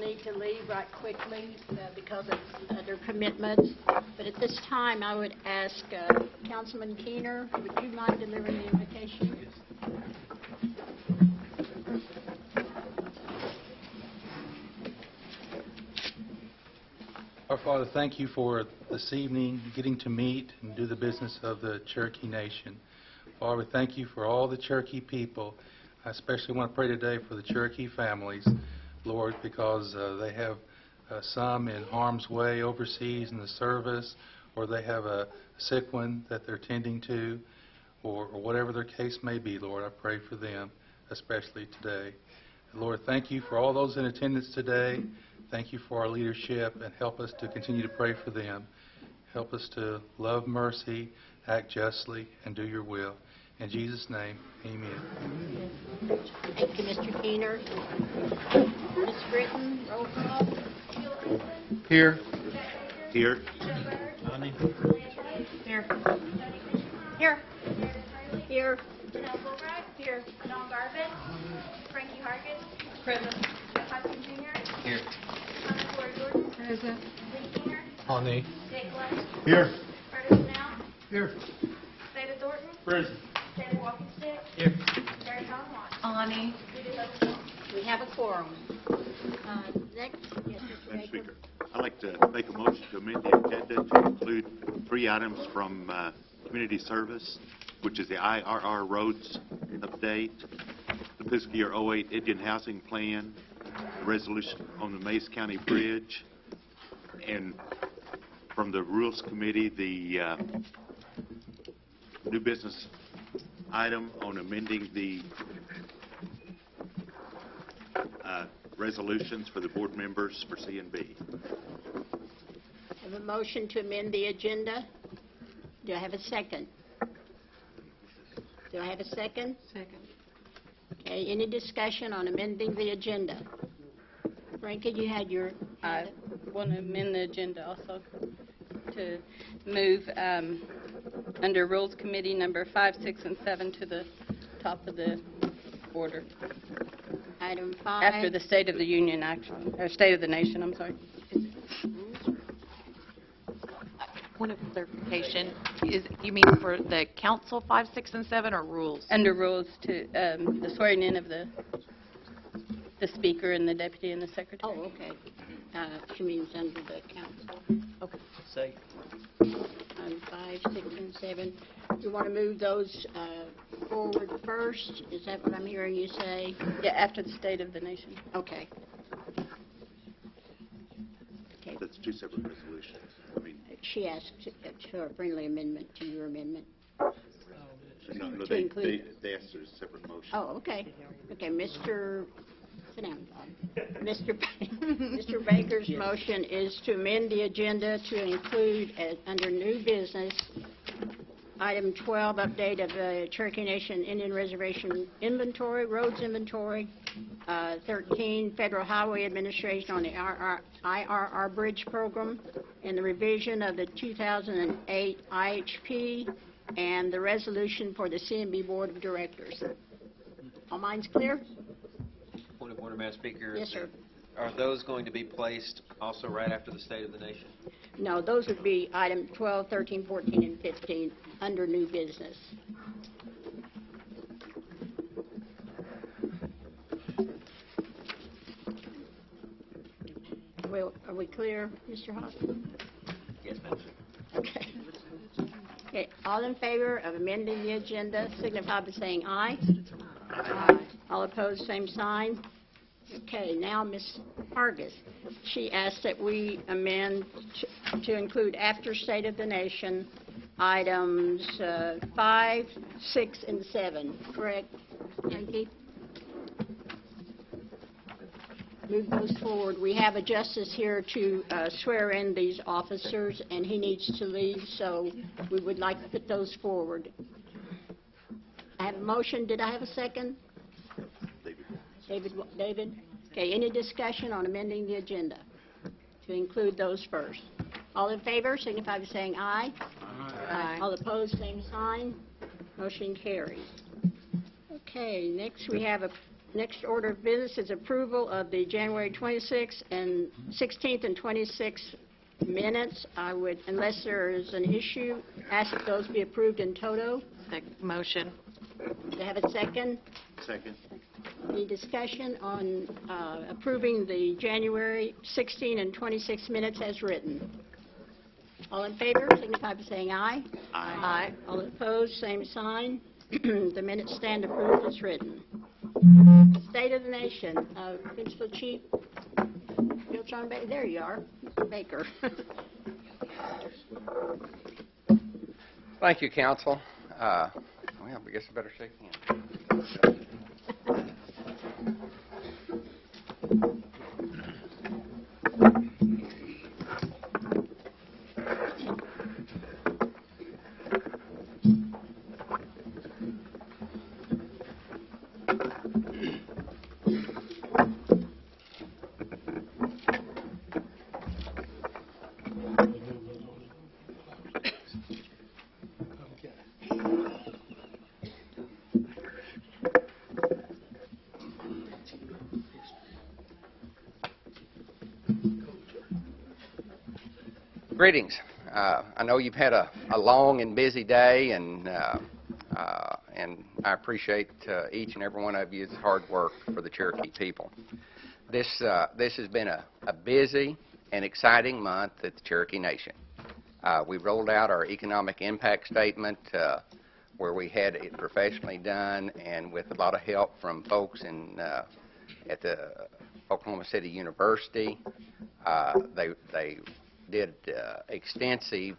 Need to leave right quickly because of their commitments. But at this time, I would ask Councilman Keener, would you mind delivering the invitation? Our Father, thank you for this evening getting to meet and do the business of the Cherokee Nation. Father, we thank you for all the Cherokee people. I especially want to pray today for the Cherokee families, Lord, because they have some in harm's way overseas in the service, or they have a sick one that they're tending to, or whatever their case may be, Lord. I pray for them, especially today. Lord, thank you for all those in attendance today. Thank you for our leadership, and help us to continue to pray for them. Help us to love mercy, act justly, and do your will. In Jesus' name, amen. Thank you, Mr. Keener. Ms. Britton, roll call. Here. Here. Here. Here. Here. Here. Don Garvin. Frankie Hargis. Present. Jeff Hudson Jr. Here. Thomas Ford Jordan. Present. Lee Keener. Honey. Jake Lund. Here. Curtis Snell. Here. David Thornton. Present. David Walkenstick. Here. Terry John Watts. Ani. Judy Levin. We have a quorum. Next, yes, Mr. Madam Baker. Speaker, I'd like to make a motion to amend the agenda to include 3 items from Community Service, which is the IRR Roads update, the fiscal year 08 Indian Housing Plan, the resolution on the Mays County Bridge, and from the Rules Committee, the new business item on amending the resolutions for the board members for C and B. I have a motion to amend the agenda. Do I have a second? Do I have a second? Second. Okay, any discussion on amending the agenda? Frankie, you had your... I want to amend the agenda also to move under Rules Committee number 5, 6, and 7 to the top of the order. Item 5. After the State of the Union, actually, or State of the Nation, I'm sorry. Point of clarification, you mean for the council 5, 6, and 7, or rules? Under Rules to the swearing in of the Speaker and the Deputy and the Secretary. Oh, okay. She means under the council. Okay. Say. 5, 6, and 7. You want to move those forward first? Is that what I'm hearing you say? Yeah, after the State of the Nation. Okay. That's 2 separate resolutions. I mean, She asked for a friendly amendment to your amendment. no, To include- they asked for a separate motion. Oh, okay. Okay, Mr. Sit down, Bob. Mr. Baker's motion is to amend the agenda to include, under new business, item 12, update of the Cherokee Nation Indian Reservation inventory, roads inventory, 13, Federal Highway Administration on the IRR Bridge Program, and the revision of the 2008 IHP, and the resolution for the CNB Board of Directors. All minds clear? Point of order, Madam Speaker. Yes, sir. Are those going to be placed also right after the State of the Nation? No, those would be item 12, 13, 14, and 15 under new business. Well, are we clear, Mr. Hoffman? Yes, Madam Speaker. Okay. Okay, all in favor of amending the agenda signify by saying aye. Aye. All opposed, same sign. Okay, now Ms. Hargis. She asked that we amend to include after State of the Nation items 5, 6, and 7. Correct, Frankie? Move those forward. We have a justice here to swear in these officers, and he needs to leave, so we would like to put those forward. I have a motion. Did I have a second? David? Okay, any discussion on amending the agenda to include those first? All in favor, signify by saying aye. Aye. All opposed, same sign. Motion carries. Okay, next we have Next order of business is approval of the January 26th and 16th and 26th minutes. I would, unless there is an issue, ask that those be approved in toto. The motion. Do I have a second? Second. Any discussion on approving the January 16 and 26 minutes as written? All in favor, signify by saying aye. Aye. All opposed, same sign. The minutes stand approved as written. State of the Nation, Principal Chief Bill John Baker. There you are, Mr. Baker. Thank you, Council. Well, I guess I better shake hands. Greetings. I know you've had a long and busy day, and I appreciate each and every one of you's hard work for the Cherokee people. This has been a busy and exciting month at the Cherokee Nation. We rolled out our economic impact statement where we had it professionally done and with a lot of help from folks at the Oklahoma City University. They did extensive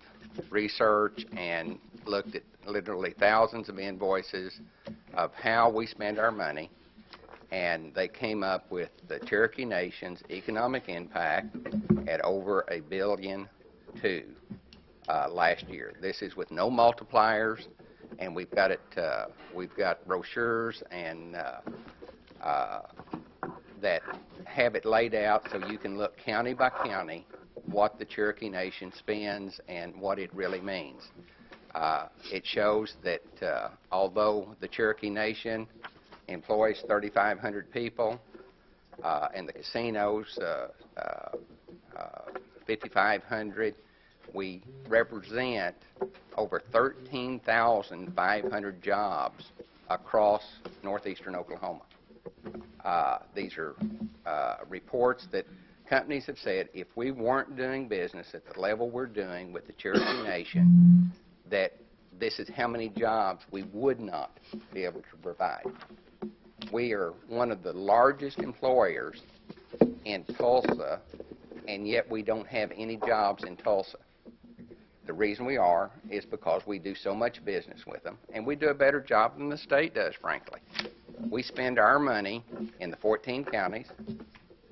research and looked at literally thousands of invoices of how we spend our money, and they came up with the Cherokee Nation's economic impact at over $1.2 billion last year. This is with no multipliers, and we've got brochures and that have it laid out so you can look county by county what the Cherokee Nation spends and what it really means. It shows that although the Cherokee Nation employs 3,500 people and the casinos 5,500, we represent over 13,500 jobs across northeastern Oklahoma. These are reports that companies have said if we weren't doing business at the level we're doing with the Cherokee Nation, that this is how many jobs we would not be able to provide. We are one of the largest employers in Tulsa, and yet we don't have any jobs in Tulsa. The reason we are is because we do so much business with them, and we do a better job than the state does, frankly. We spend our money in the 14 counties,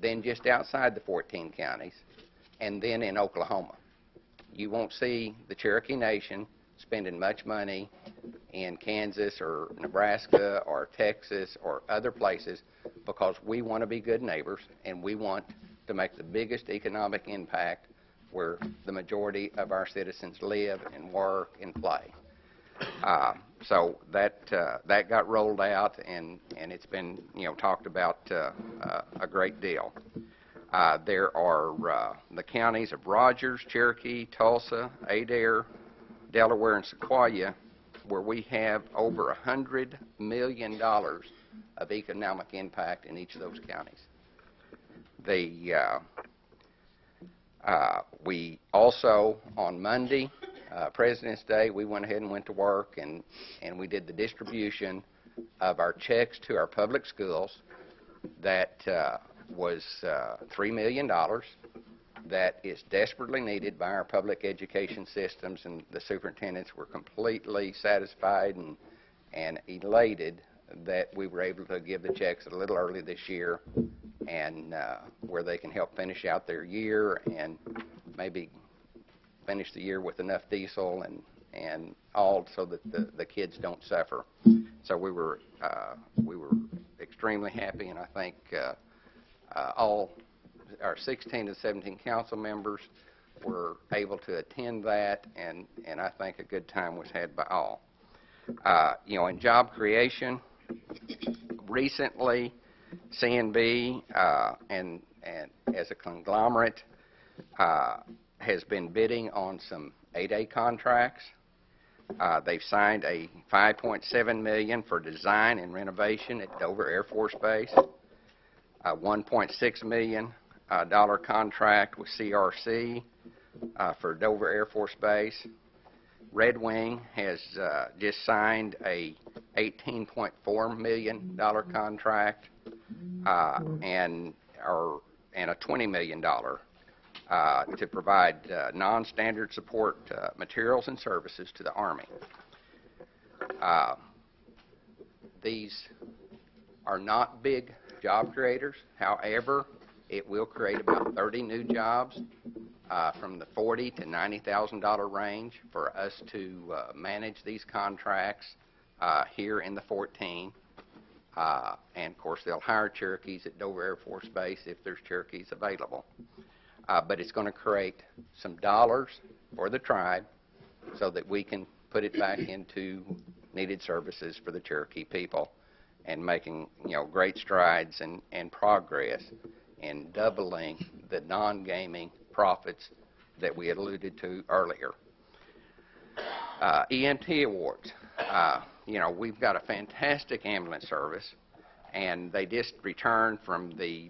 then just outside the 14 counties, and then in Oklahoma. You won't see the Cherokee Nation spending much money in Kansas or Nebraska or Texas or other places because we want to be good neighbors and we want to make the biggest economic impact where the majority of our citizens live and work and play. So that got rolled out, and it's been talked about a great deal. There are the counties of Rogers, Cherokee, Tulsa, Adair, Delaware, and Sequoia, where we have over $100 million of economic impact in each of those counties. We also, on Monday, President's Day, we went ahead and went to work, and we did the distribution of our checks to our public schools. That was $3 million. That is desperately needed by our public education systems, and the superintendents were completely satisfied and elated that we were able to give the checks a little early this year, and where they can help finish out their year and maybe finish the year with enough diesel and all so that the kids don't suffer. So we were extremely happy, and I think all our 16 to 17 council members were able to attend that, and I think a good time was had by all. In job creation, recently CNB and as a conglomerate has been bidding on some 8A contracts. They've signed a $5.7 million for design and renovation at Dover Air Force Base, a $1.6 million contract with CRC for Dover Air Force Base. Red Wing has just signed a $18.4 million contract and a $20 million to provide non-standard support materials and services to the Army. These are not big job creators. However, it will create about 30 new jobs from the $40,000 to $90,000 range for us to manage these contracts here in the 14. And of course, they'll hire Cherokees at Dover Air Force Base if there's Cherokees available. But it's going to create some dollars for the tribe so that we can put it back into needed services for the Cherokee people, and making great strides and progress in doubling the non-gaming profits that we had alluded to earlier. EMT awards. We've got a fantastic ambulance service, and they just returned from the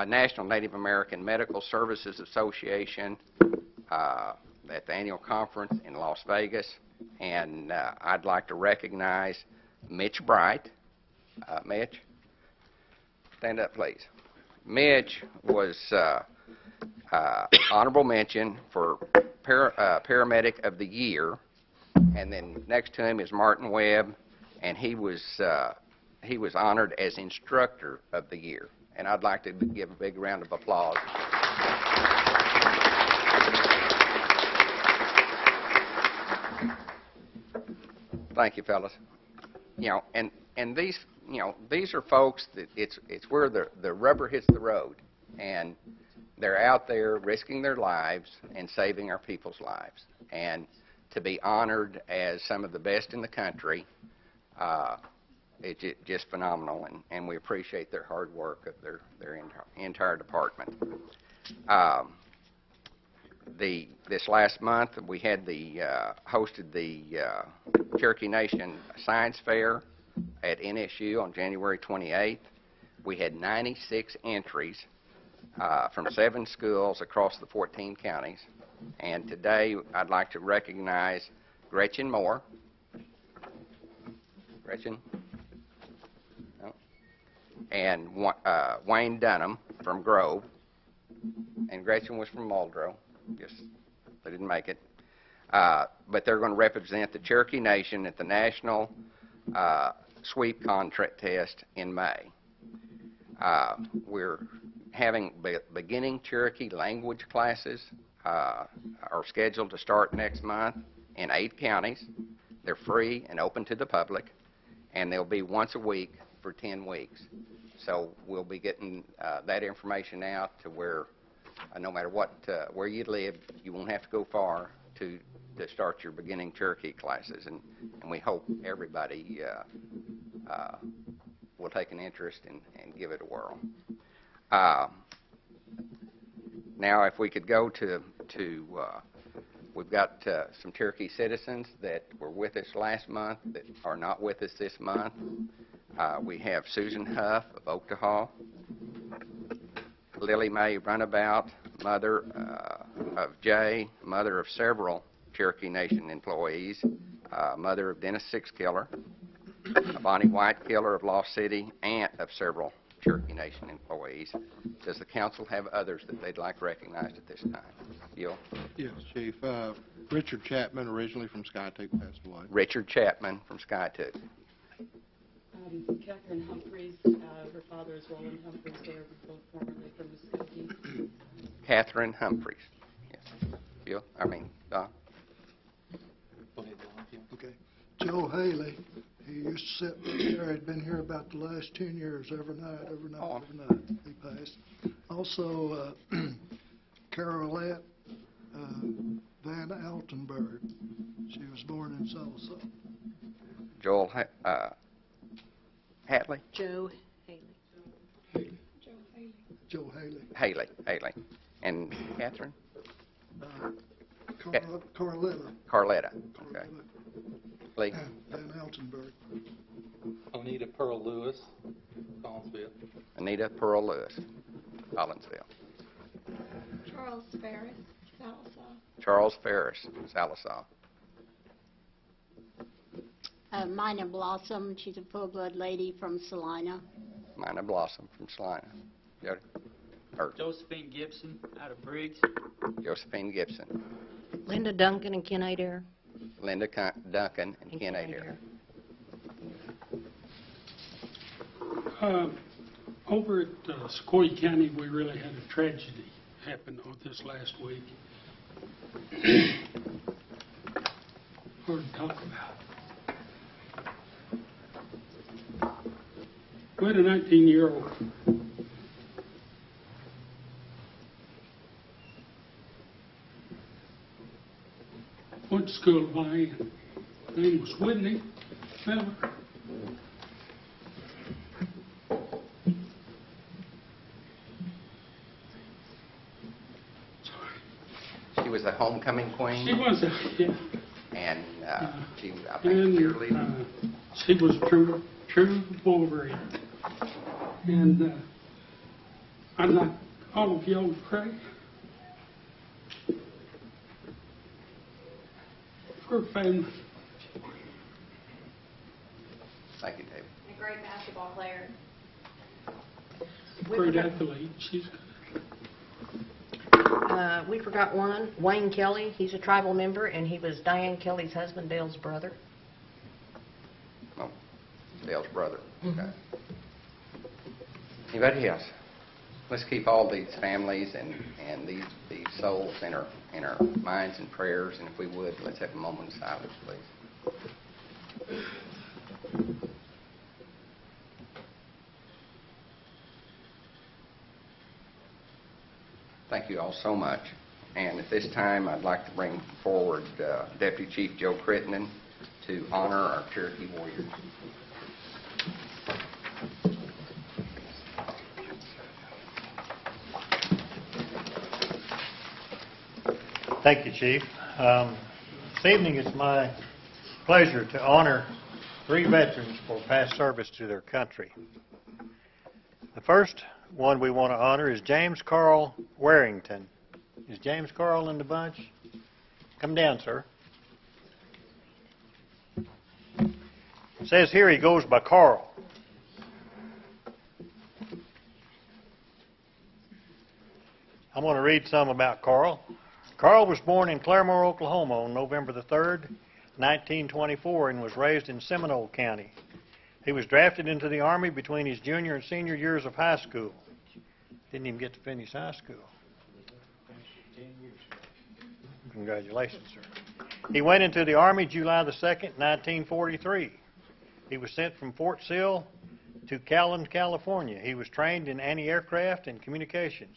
National Native American Medical Services Association at the annual conference in Las Vegas, and I'd like to recognize Mitch Bright. Mitch, stand up, please. Mitch was honorable mention for Paramedic of the Year, and then next to him is Martin Webb, and he was honored as Instructor of the Year. And I'd like to give a big round of applause. Thank you, fellas. And these are folks that it's where the rubber hits the road, and they're out there risking their lives and saving our people's lives. And to be honored as some of the best in the country, it's just phenomenal, and we appreciate their hard work of their entire department. This last month, we had hosted the Cherokee Nation Science Fair at NSU on January 28th. We had 96 entries from 7 schools across the 14 counties. And today, I'd like to recognize Gretchen Moore. Gretchen? No? And Wayne Dunham from Grove. And Gretchen was from Muldrow. They didn't make it. But they're going to represent the Cherokee Nation at the National Sweep Contest in May. We're having beginning Cherokee language classes are scheduled to start next month in 8 counties. They're free and open to the public, and they'll be once a week for 10 weeks. So we'll be getting that information out to where no matter where you live, you won't have to go far to start your beginning Cherokee classes, and we hope everybody will take an interest and give it a whirl. Now, if we could go to we've got some Cherokee citizens that were with us last month that are not with us this month. We have Susan Huff of Oaktahaw, Lily Mae Runabout, mother of Jay, mother of several Cherokee Nation employees, mother of Dennis Sixkiller, Bonnie Whitekiller of Lost City, aunt of several Cherokee Nation employees. Does the council have others that they'd like recognized at this time? Bill? Yes, Chief. Richard Chapman, originally from Skytook, passed away. Richard Chapman from Skytook. Catherine Humphreys, her father is Roland Humphreys, they are both formerly from Muskogee. Catherine Humphreys. Yes. Bill? Don? Okay. Joe Haley, he used to sit there, had been here about the last 10 years, every night. He passed. Also, Carolette Van Altenberg. She was born in Salsa. Joel Hatley? Joe Haley. Joe Haley. Haley. And Catherine? Carletta. Carletta. Okay. Lee? Van Altenburg. Anita Pearl Lewis, Collinsville. Anita Pearl Lewis, Collinsville. Charles Ferris, Sallisaw. Charles Ferris, Sallisaw. Mina Blossom, she's a full-blood lady from Salina. Mina Blossom from Salina. Jody? Or Josephine Gibson out of Briggs. Josephine Gibson. Linda Duncan and Ken Adair. Linda Duncan and Ken Adair. Over at Sequoia County, we really had a tragedy happen this last week. Hard to talk about. We had a 19-year-old went to school of mine. His name was Whitney Miller. She was a homecoming queen. She was, yeah. And she, I think, cheerleader. She was true Wolverine. And I'd like all of y'all to pray for her family. Thank you, David. A great basketball player. Great athlete. She's We forgot one, Wayne Kelly. He's a tribal member, and he was Diane Kelly's husband, Dale's brother. Oh, Dale's brother. Okay. Anybody else? Let's keep all these families and these souls in our minds and prayers. And if we would, let's have a moment of silence, please. Thank you all so much. And at this time, I'd like to bring forward Deputy Chief Joe Crittenden to honor our Cherokee warriors. Thank you, Chief. This evening it's my pleasure to honor 3 veterans for past service to their country. The first one we want to honor is James Carl Warrington. Is James Carl in the bunch? Come down, sir. It says here he goes by Carl. I'm going to read some about Carl. Carl was born in Claremore, Oklahoma on November the 3rd, 1924, and was raised in Seminole County. He was drafted into the Army between his junior and senior years of high school. Didn't even get to finish high school. Congratulations, sir. He went into the Army July the 2nd, 1943. He was sent from Fort Sill to Callan, California. He was trained in anti-aircraft and communications.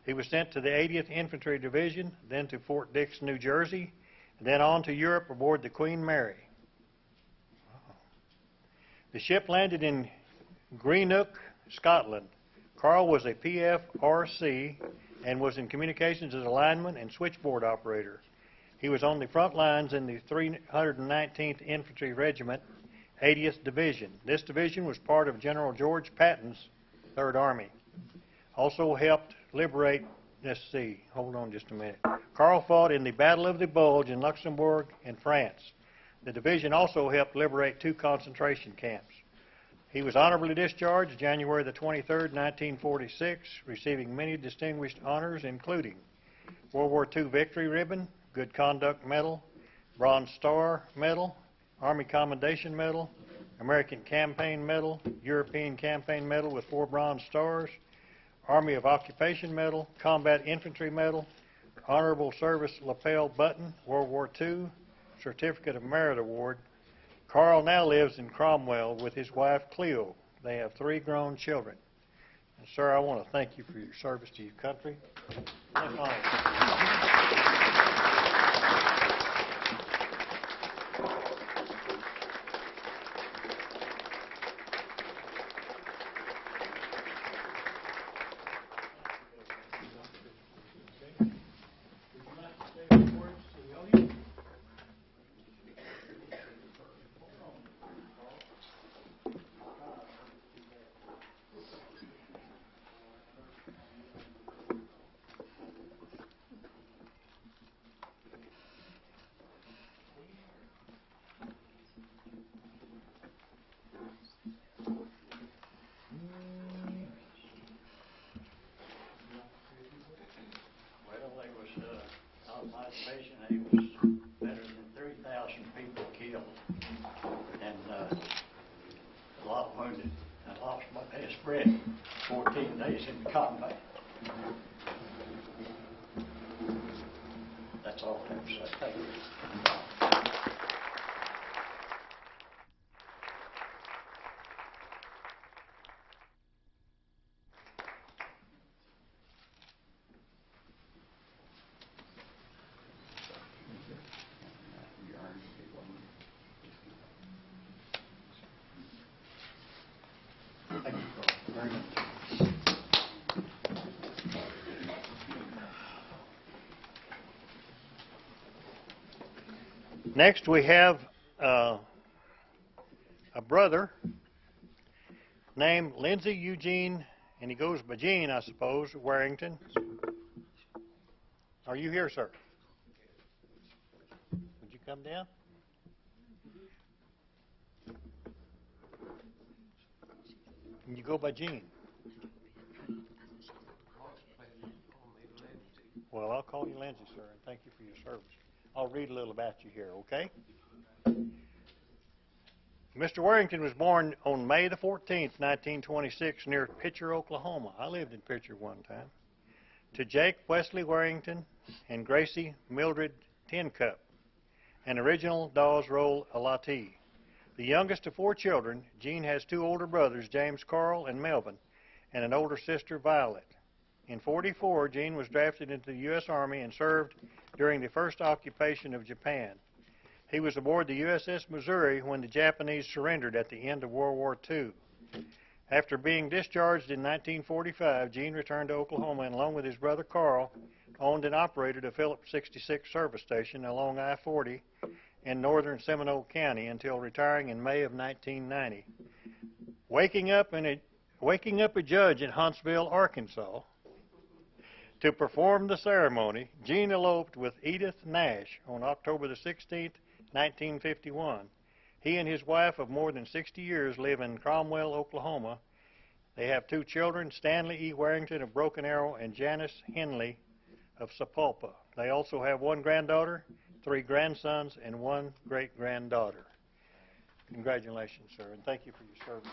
He was sent to the 80th Infantry Division, then to Fort Dix, New Jersey, and then on to Europe aboard the Queen Mary. The ship landed in Greenock, Scotland. Carl was a PFRC and was in communications as a lineman and switchboard operator. He was on the front lines in the 319th Infantry Regiment, 80th Division. This division was part of General George Patton's 3rd Army. Also helped liberate, let's see, hold on just a minute. Carl fought in the Battle of the Bulge in Luxembourg and France. The division also helped liberate 2 concentration camps. He was honorably discharged January the 23rd, 1946, receiving many distinguished honors, including World War II Victory Ribbon, Good Conduct Medal, Bronze Star Medal, Army Commendation Medal, American Campaign Medal, European Campaign Medal with 4 Bronze Stars, Army of Occupation Medal, Combat Infantry Medal, Honorable Service Lapel Button, World War II, Certificate of Merit Award. Carl now lives in Cromwell with his wife Cleo. They have 3 grown children. And sir, I want to thank you for your service to your country. Last Vision, it was better than 3,000 people killed and a lot wounded. I lost my best friend 14 days in combat. That's all I have to say. Thank you. Thank you, Carl, very much. Next, we have a brother named Lindsey Eugene, and he goes by Gene, I suppose, Warrington. Are you here, sir? Would you come down? And you go by Gene. Well, I'll call you Lindsey, sir, and thank you for your service. I'll read a little about you here, okay? Mr. Warrington was born on May the 14th, 1926, near Pitcher, Oklahoma. I lived in Pitcher one time. To Jake Wesley Warrington and Gracie Mildred Tincup, an original Dawes Roll Alati. The youngest of 4 children, Gene has 2 older brothers, James Carl and Melvin, and an older sister, Violet. In '44, Gene was drafted into the U.S. Army and served during the first occupation of Japan. He was aboard the USS Missouri when the Japanese surrendered at the end of World War II. After being discharged in 1945, Gene returned to Oklahoma and, along with his brother Carl, owned and operated a Phillips 66 service station along I-40 in northern Seminole County until retiring in May of 1990. Waking up a judge in Huntsville, Arkansas, to perform the ceremony, Gene eloped with Edith Nash on October the 16th, 1951. He and his wife of more than 60 years live in Cromwell, Oklahoma. They have 2 children, Stanley E. Warrington of Broken Arrow and Janice Henley of Sapulpa. They also have 1 granddaughter, 3 grandsons, and 1 great-granddaughter. Congratulations, sir, and thank you for your service.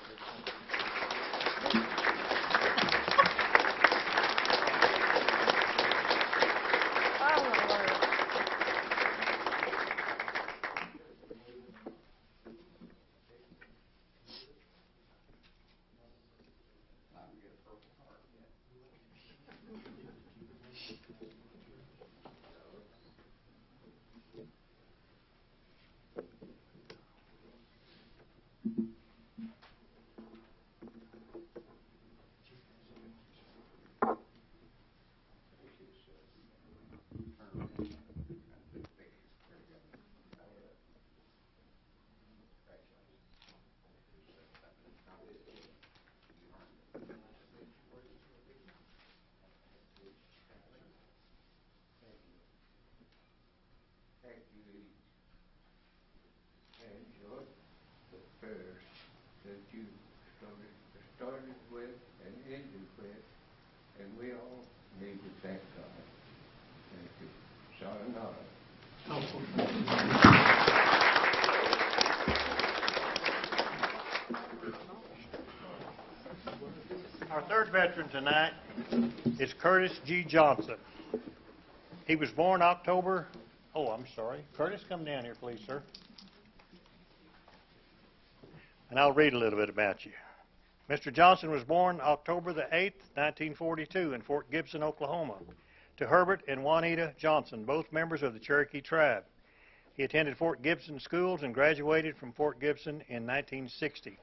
That you started with and ended with, and we all need to thank God. Thank you. Sayonara. Our third veteran tonight is Curtis G. Johnson. He was born Curtis, come down here, please, sir. And I'll read a little bit about you. Mr. Johnson was born October the 8th, 1942 in Fort Gibson, Oklahoma, to Herbert and Juanita Johnson, both members of the Cherokee tribe. He attended Fort Gibson schools and graduated from Fort Gibson in 1960.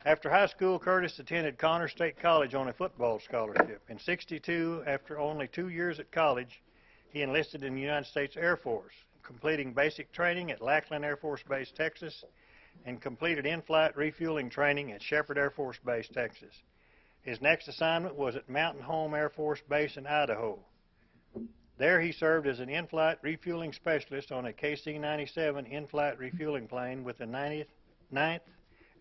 After high school, Curtis attended Connor State College on a football scholarship. In '62, after only 2 years at college, he enlisted in the United States Air Force, completing basic training at Lackland Air Force Base, Texas, and completed in-flight refueling training at Shepherd Air Force Base, Texas. His next assignment was at Mountain Home Air Force Base in Idaho. There he served as an in-flight refueling specialist on a KC-97 in-flight refueling plane with the 9th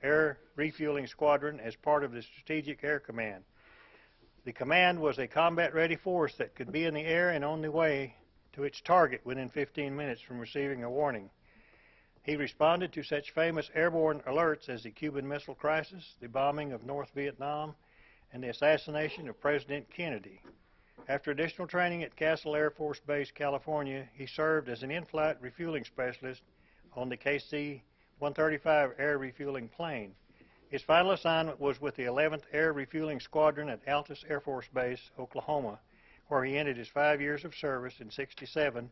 Air Refueling Squadron as part of the Strategic Air Command. The command was a combat-ready force that could be in the air and on the way to its target within 15 minutes from receiving a warning. He responded to such famous airborne alerts as the Cuban Missile Crisis, the bombing of North Vietnam, and the assassination of President Kennedy. After additional training at Castle Air Force Base, California, he served as an in-flight refueling specialist on the KC-135 air refueling plane. His final assignment was with the 11th Air Refueling Squadron at Altus Air Force Base, Oklahoma, where he ended his 5 years of service in '67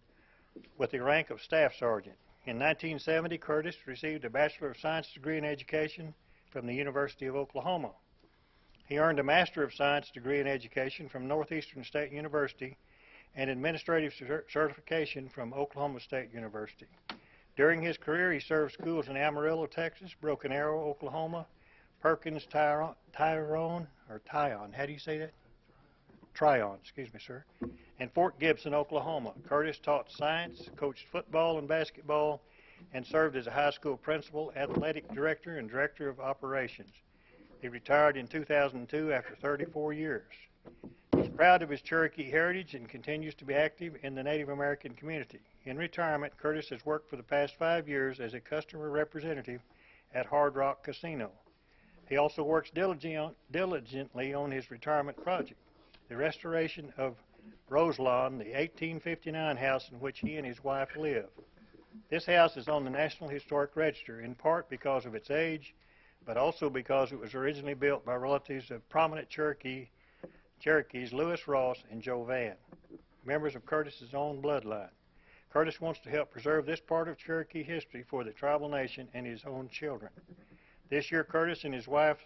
with the rank of Staff Sergeant. In 1970, Curtis received a Bachelor of Science degree in Education from the University of Oklahoma. He earned a Master of Science degree in Education from Northeastern State University and Administrative Certification from Oklahoma State University. During his career, he served schools in Amarillo, Texas, Broken Arrow, Oklahoma, Perkins, Tryon, how do you say that? Tryon, excuse me, sir, and Fort Gibson, Oklahoma. Curtis taught science, coached football and basketball, and served as a high school principal, athletic director, and director of operations. He retired in 2002 after 34 years. He's proud of his Cherokee heritage and continues to be active in the Native American community. In retirement, Curtis has worked for the past 5 years as a customer representative at Hard Rock Casino. He also works diligently on his retirement project, the restoration of Roselawn, the 1859 house in which he and his wife live. This house is on the National Historic Register, in part because of its age, but also because it was originally built by relatives of prominent Cherokees Lewis Ross and Joe Vann, members of Curtis's own bloodline. Curtis wants to help preserve this part of Cherokee history for the tribal nation and his own children. This year, Curtis and his wife,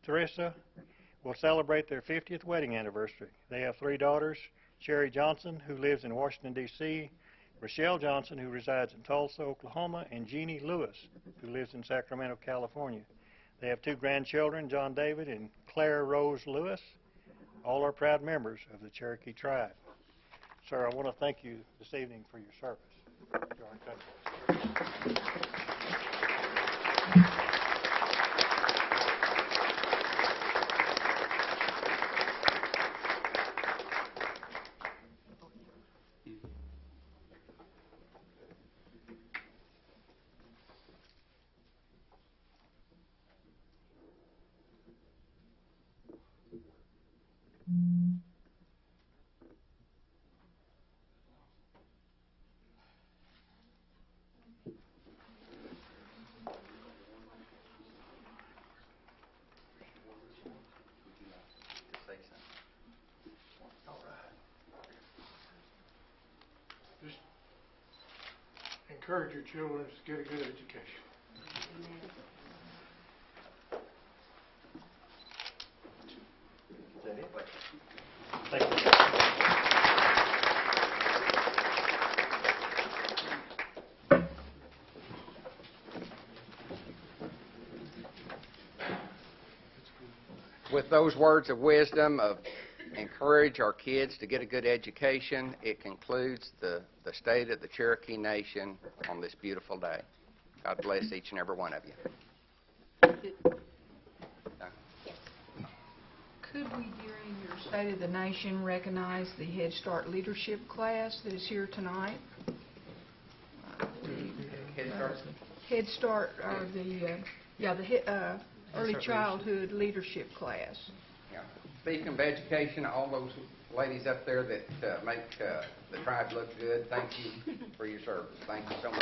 Teresa, will celebrate their 50th wedding anniversary. They have 3 daughters, Sherry Johnson, who lives in Washington, D.C., Rochelle Johnson, who resides in Tulsa, Oklahoma, and Jeannie Lewis, who lives in Sacramento, California. They have 2 grandchildren, John David and Claire Rose Lewis. All are proud members of the Cherokee tribe. Sir, I want to thank you this evening for your service. Just encourage your children to get a good education. Is that it? Thank you. With those words of wisdom of encourage our kids to get a good education, it concludes the State of the Cherokee Nation on this beautiful day. God bless each and every one of you. Could we, during your State of the Nation, recognize the Head Start leadership class that is here tonight? Head Start, or the early childhood leadership class. Yeah. Speaking of education, all those ladies up there that make the tribe look good, thank you for your service. Thank you so much.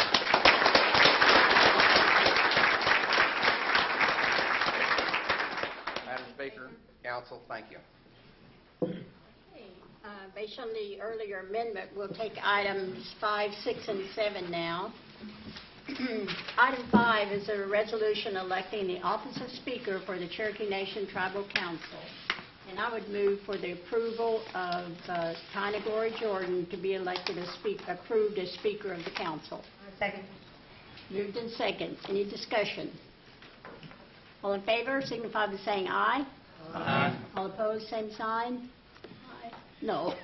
Madam Speaker, Council, thank you. Based on the earlier amendment, we'll take items 5, 6, and 7 now. Item 5 is a resolution electing the office of Speaker for the Cherokee Nation Tribal Council. And I would move for the approval of Tina Glory Jordan to be elected approved as Speaker of the Council. Second. Moved in second. Any discussion? All in favor signify by saying aye. Aye. All opposed, same sign. Aye. No.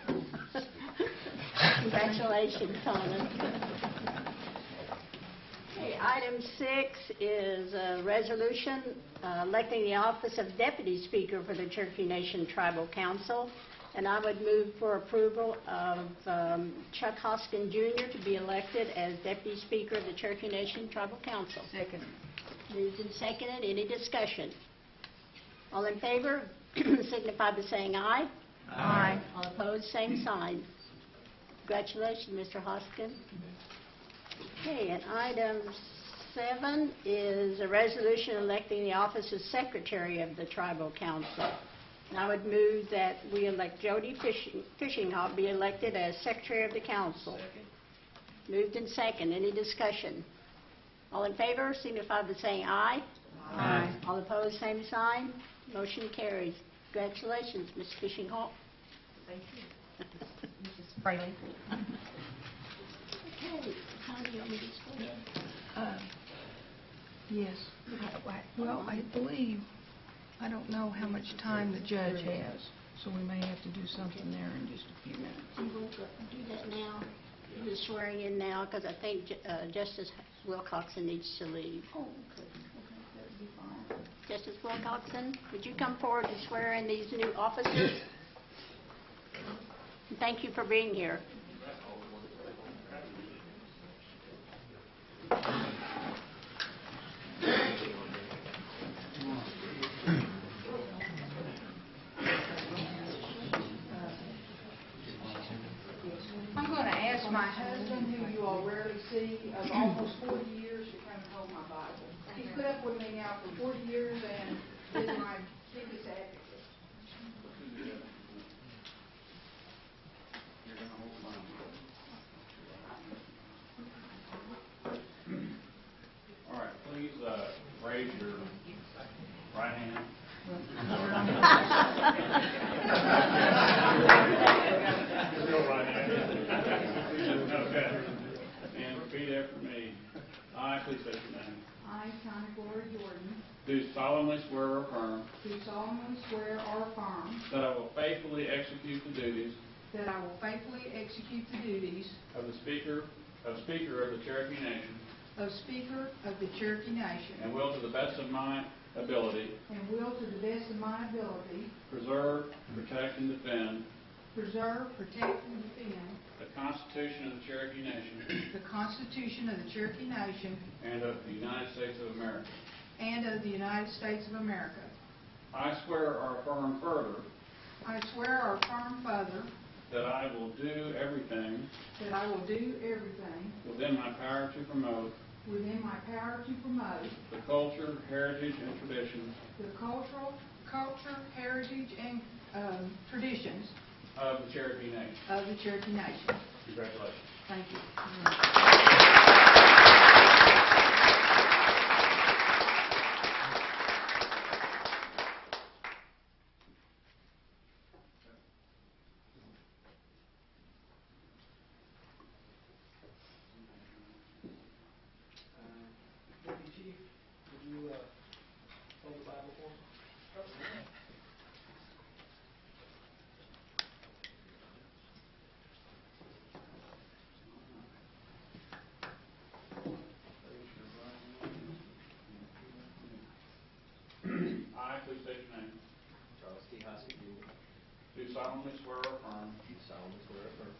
Congratulations, Tina. Okay, item 6 is a resolution electing the office of Deputy Speaker for the Cherokee Nation Tribal Council. And I would move for approval of Chuck Hoskin Jr. to be elected as Deputy Speaker of the Cherokee Nation Tribal Council. Second. Moved and seconded. Any discussion? All in favor signify by saying aye. Aye. All opposed, same sign. Congratulations, Mr. Hoskin. Okay, and item 7 is a resolution electing the office of Secretary of the Tribal Council. And I would move that we elect Jody Fishinghawk be elected as Secretary of the Council. Moved and second. Any discussion? All in favor signify by saying aye. Aye. All opposed, same sign. Motion carries. Congratulations, Ms. Fishinghawk. Thank you. Mrs. Fraley. Okay, how do you want me to just go ahead? Yes. Well, I believe, I don't know how much time the judge has, so we may have to do something there in just a few minutes. You will do that now, do the swearing in now, because I think Justice Wilcoxon needs to leave. Oh, okay. Okay, that would be fine. Justice Wilcoxon, would you come forward to swear in these new officers? And thank you for being here. I'm going to ask my husband, who you all rarely see, of almost 40 years, to come and hold my Bible. He's put up with me now for 40 years and is my biggest advocate. All right, please raise your right hand. Still right hand. Okay. And repeat after me. I, please state your name. I, Connie Gloria Jordan, Do solemnly swear or affirm do solemnly swear or affirm that I will faithfully execute the duties that I will faithfully execute the duties of Speaker of the Cherokee Nation of Speaker of the Cherokee Nation and will, to the best of my ability, and will, to the best of my ability, preserve, protect, and defend preserve, protect, and defend the Constitution of the Cherokee Nation the Constitution of the Cherokee Nation and of the United States of America. and of the United States of America. I swear or affirm further I swear or affirm further that I will do everything that I will do everything within my power to promote within my power to promote the culture, heritage, and traditions the culture, heritage, and traditions of the Cherokee Nation. of the Cherokee Nation. Congratulations. Thank you. Deputy Chief, would you hold the Bible for us? I, please state your name. Charles T. Hoskin, Jr. Do solemnly swear or affirm Do solemnly swear or affirm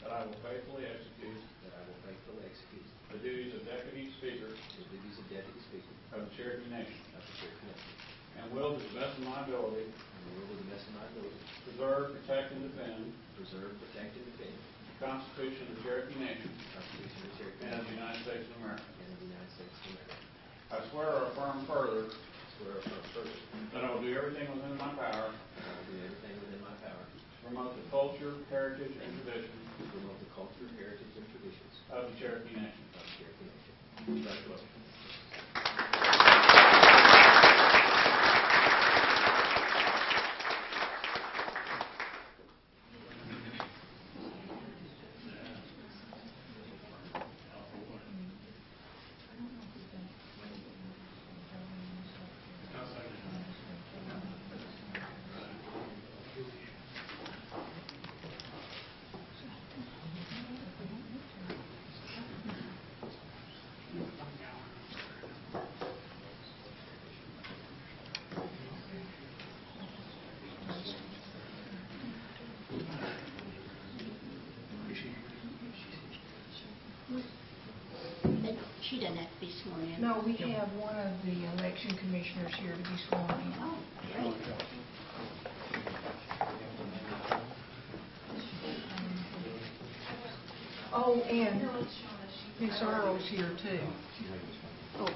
that I will faithfully execute that I will faithfully execute the duties of Deputy Speaker the duties of Deputy Speaker of the Cherokee Nation of the Cherokee Nation and will, to the best of my ability, and will, to the best of my ability, preserve, protect, and defend preserve, protect, and defend the Constitution of the Cherokee Nation the Constitution of the Cherokee and of Nation the United States of America. and of the United States of America. I swear or affirm further I swear or affirm further that I will do everything within my power that I will do everything within my power to promote the culture, heritage, and traditions to promote the culture, heritage, and traditions of the Cherokee Nation. of the Cherokee Nation. Congratulations. She doesn't have to be sworn in. No, we have one of the election commissioners here to be sworn in. Oh, great. Oh, and Miss Earl's here too. Oh,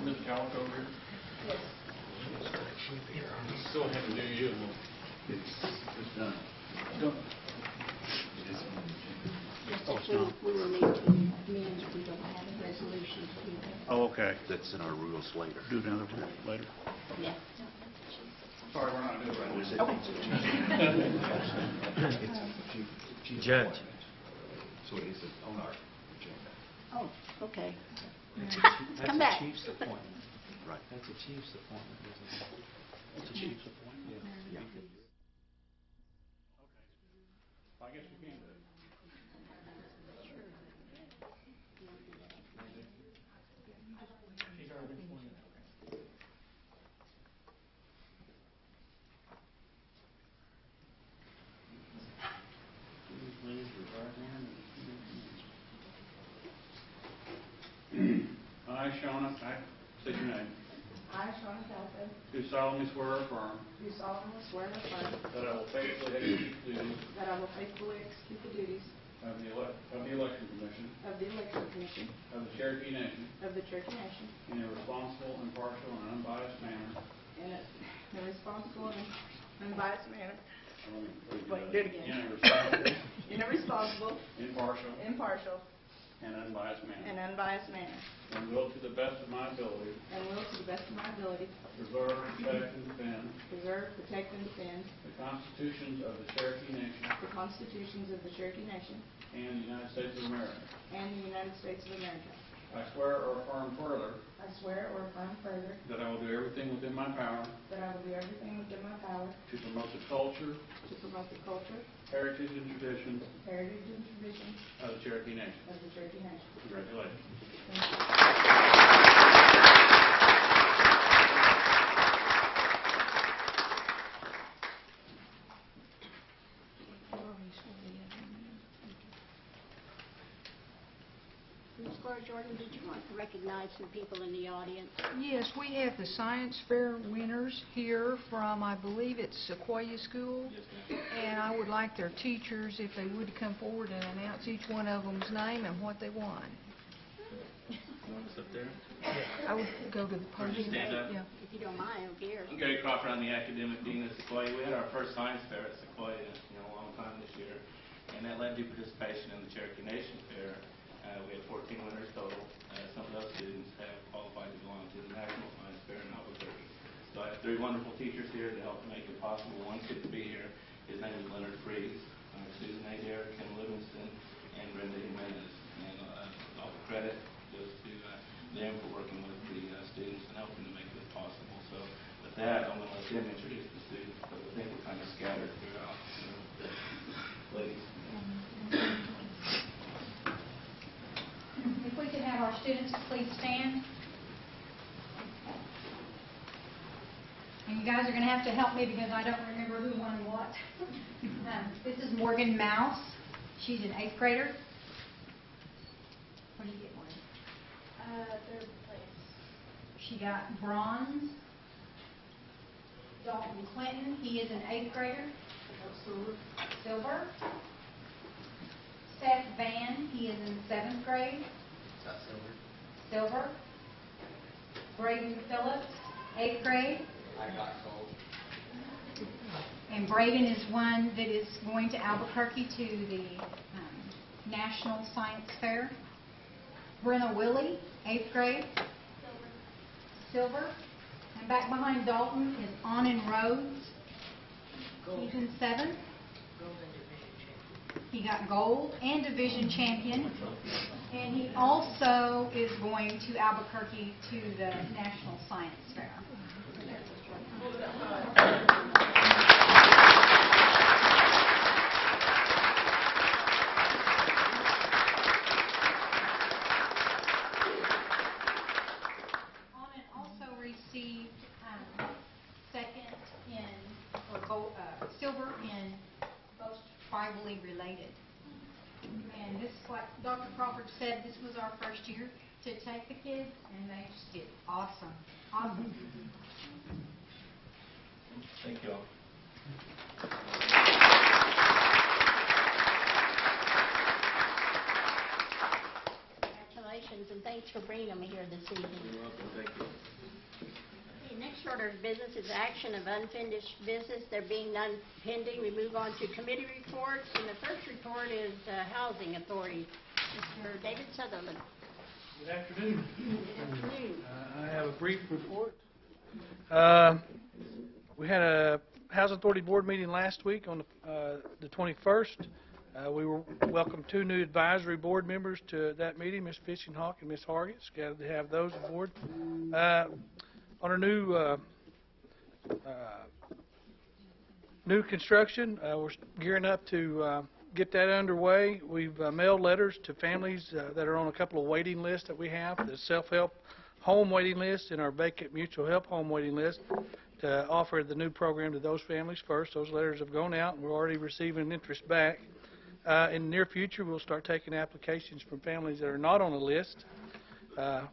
Ms. Calico here? Yes. Still have to do you. It's done. Just as we will need to amend, we don't have a resolution to do that. Oh, okay. That's in our rules later. Do another one later. Yeah. Sorry, we're not doing it right now. Judge. So it is on our agenda. Oh, okay. That's Come a back. chief's appointment. Right. That's a chief's appointment, isn't it? It's a chief's appointment. Yeah. I guess you can do it. I, Shawna, state your name. I, Shauna Calico, Do solemnly swear or affirm do solemnly swear and affirm that I will faithfully execute the duties that I will faithfully execute the duties of the Election Commission of the Election Commission of the Cherokee Nation of the Cherokee Nation in a responsible, impartial, and unbiased manner. in a responsible and unbiased manner. Wait, do it again. In a responsible, Impartial, and unbiased manner. and unbiased manner. And will to the best of my ability And will to the best of my ability preserve, protect, and defend preserve, protect, and defend the constitutions of the Cherokee Nation the constitutions of the Cherokee Nation and the United States of America. and the United States of America. I swear or affirm further I swear or affirm further that I will do everything within my power that I will do everything within my power to promote the culture, to promote the culture, heritage, and traditions heritage, and traditions of the Cherokee Nation. of the Cherokee Nation. Congratulations. Thank you. Ms. Laura Jordan, did you want to recognize some people in the audience? Yes, we have the science fair winners here from, I believe it's Sequoia School. And I would like their teachers, if they would come forward and announce each one of them's name and what they won. Up there. I would go to the podium. Stand up. Yeah. If you don't mind, over here. I'm Gary Crawford. I'm the academic dean at Sequoia. We had our first science fair at Sequoia in a long time this year, and that led to participation in the Cherokee Nation Fair. We had 14 winners total. Some of those students have qualified to go on to the National Science Fair in Albuquerque. So I have three wonderful teachers here to help make it possible. One couldn't be here. His name is Leonard Freeze, Susan Adair, Kim Livingston, and Brenda Jimenez. And all the credit goes to them for working with the students and helping to make this possible. So with that, I'm going to let them introduce the students, because I think we're kind of scattered throughout. Ladies. If we could have our students please stand. And you guys are going to have to help me because I don't remember who won what. This is Morgan Mouse. She's an 8th grader. What did you get, Morgan? 3rd place. She got bronze. Dalton Clinton, he is an 8th grader. Silver. Seth Van, he is in 7th grade. Silver. Braden Phillips, 8th grade. I got gold. And Braden is one that is going to Albuquerque to the National Science Fair. Brenna Willie, 8th grade. Silver. And back behind Dalton is Anon Rhodes. He's in 7th. He got gold and division champion. And he also is going to Albuquerque to the National Science Fair. Anon also received second in, or gold, silver in most tribally related. And this, like Dr. Crawford said, this was our first year to take the kids, and they just did awesome. Awesome. Thank you all. Congratulations, and thanks for bringing them here this evening. You're welcome. Thank you. Okay, next order of business is action of unfinished business. There being none pending, we move on to committee reports, and the first report is Housing Authority. Mr. David Sutherland. Good afternoon. Good afternoon. I have a brief report. We had a Housing Authority Board meeting last week on the 21st. We welcomed 2 new advisory board members to that meeting, Ms. Fishinghawk and Ms. Hargett. Glad to have those aboard. On our new construction, we're gearing up to get that underway. We've mailed letters to families that are on a couple of waiting lists that we have, the self-help home waiting list and our vacant mutual help home waiting list, to offer the new program to those families first. Those letters have gone out, and we're already receiving interest back. In the near future, we'll start taking applications from families that are not on the list.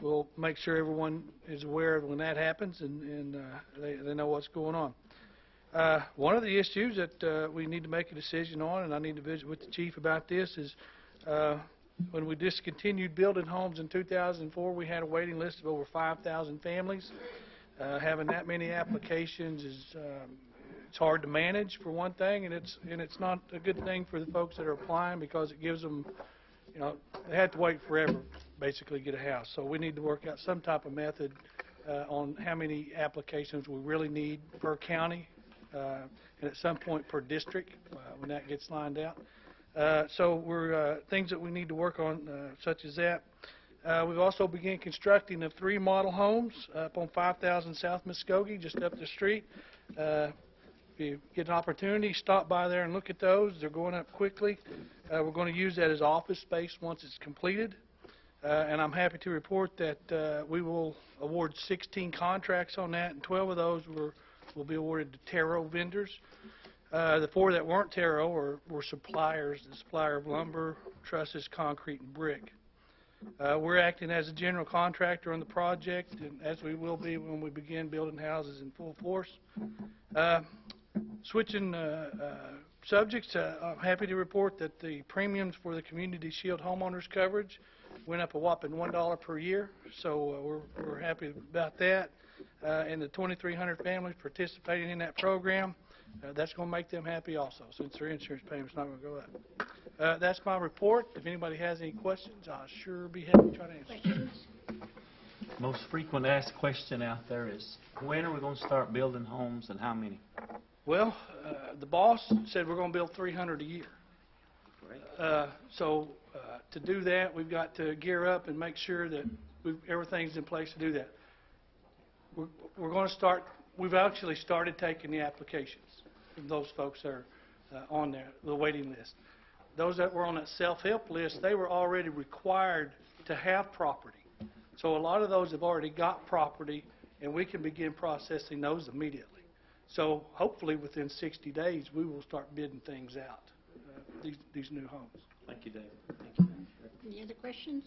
We'll make sure everyone is aware of when that happens, and they know what's going on. One of the issues that we need to make a decision on, and I need to visit with the chief about this, is when we discontinued building homes in 2004, we had a waiting list of over 5,000 families. Having that many applications is it's hard to manage, for one thing, and it's not a good thing for the folks that are applying, because it gives them, they have to wait forever, basically, to get a house. So we need to work out some type of method on how many applications we really need per county, and at some point per district when that gets lined out. So we're things that we need to work on, such as that. We've also begun constructing of 3 model homes up on 5000 South Muskogee, just up the street. If you get an opportunity, stop by there and look at those. They're going up quickly. We're going to use that as office space once it's completed. And I'm happy to report that we will award 16 contracts on that, and 12 of those will be awarded to Taro vendors. The 4 that weren't Taro were suppliers, the supplier of lumber, trusses, concrete, and brick. We're acting as a general contractor on the project, and as we will be when we begin building houses in full force. Switching subjects, I'm happy to report that the premiums for the Community Shield homeowners coverage went up a whopping $1 per year, so we're happy about that. And the 2,300 families participating in that program, that's going to make them happy also, since their insurance payment's not going to go up. That's my report. If anybody has any questions, I'll sure be happy to try to answer. Questions? Most frequent asked question out there is, when are we going to start building homes, and how many? Well, the boss said we're going to build 300 a year. So to do that, we've got to gear up and make sure that everything's in place to do that. We're going to start. We've actually started taking the applications from those folks that are on there, the waiting list. Those that were on that self-help list, they were already required to have property. So a lot of those have already got property, and we can begin processing those immediately. So hopefully within 60 days, we will start bidding things out, these new homes. Thank you, David. Thank you. Any other questions?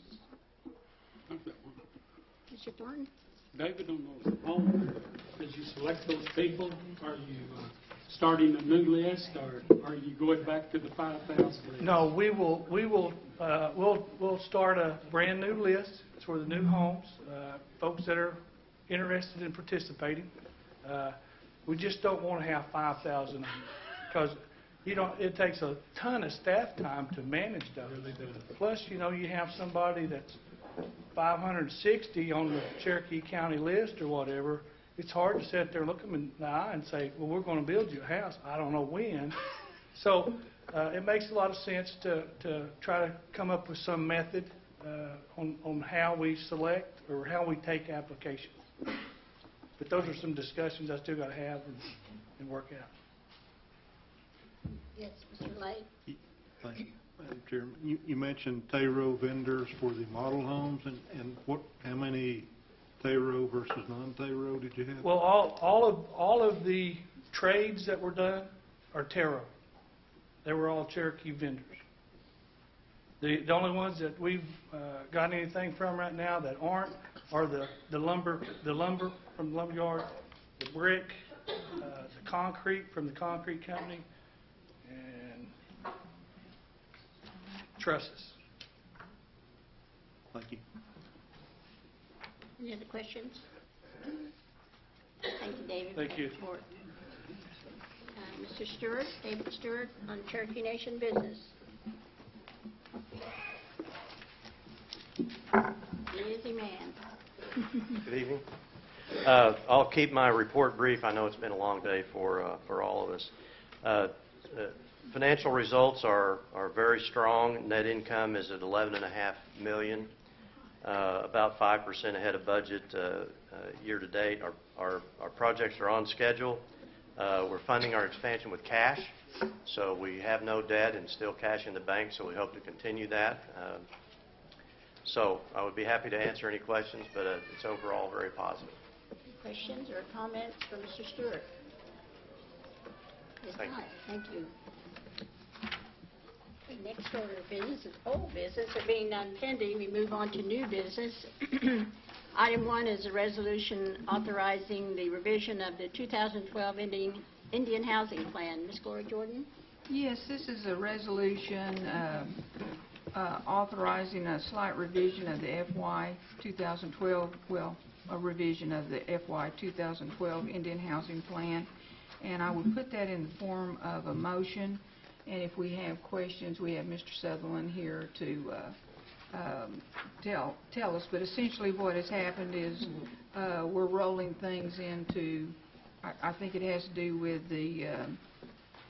Mr. Thornton? David, on those homes, as you select those people, are you starting a new list, or are you going back to the 5,000 list? No, we'll start a brand new list for the new homes, folks that are interested in participating. We just don't want to have 5,000 because it takes a ton of staff time to manage those. Plus, you have somebody that's 560 on the Cherokee County list or whatever. It's hard to sit there and look them in the eye and say, well, we're going to build you a house. I don't know when. So it makes a lot of sense to try to come up with some method on how we select or how we take applications. But those are some discussions I still got to have and work out. Yes, Mr. Lay. Thank you, Madam Chairman. You mentioned Taro vendors for the model homes, and how many Taro versus non-Taro did you have? Well, all of the trades that were done are Taro. They were all Cherokee vendors. The only ones that we've got anything from right now that aren't are the lumber from the lumber yard, the brick, the concrete from the concrete company, and trusses. Thank you. Any other questions? Thank you, David. Thank you. Report. Mr. Stewart, David Stewart, on Cherokee Nation business. Busy man. Good evening. I'll keep my report brief. I know it's been a long day for all of us. Financial results are very strong. Net income is at $11.5 million, about 5% ahead of budget year to date. Our projects are on schedule. We're funding our expansion with cash, so we have no debt and still cash in the bank, so we hope to continue that. So I would be happy to answer any questions, but it's overall very positive. Questions or comments for Mr. Stewart? If not, thank you. Okay, next order of business is old business. There being none pending, we move on to new business. Item 1 is a resolution authorizing the revision of the 2012 Indian Housing Plan. Ms. Gloria Jordan? Yes, this is a resolution authorizing a slight revision of the FY 2012, a revision of the FY 2012 Indian Housing Plan. And I would put that in the form of a motion. And if we have questions, we have Mr. Sutherland here to tell us. But essentially what has happened is we're rolling things into, I think it has to do with the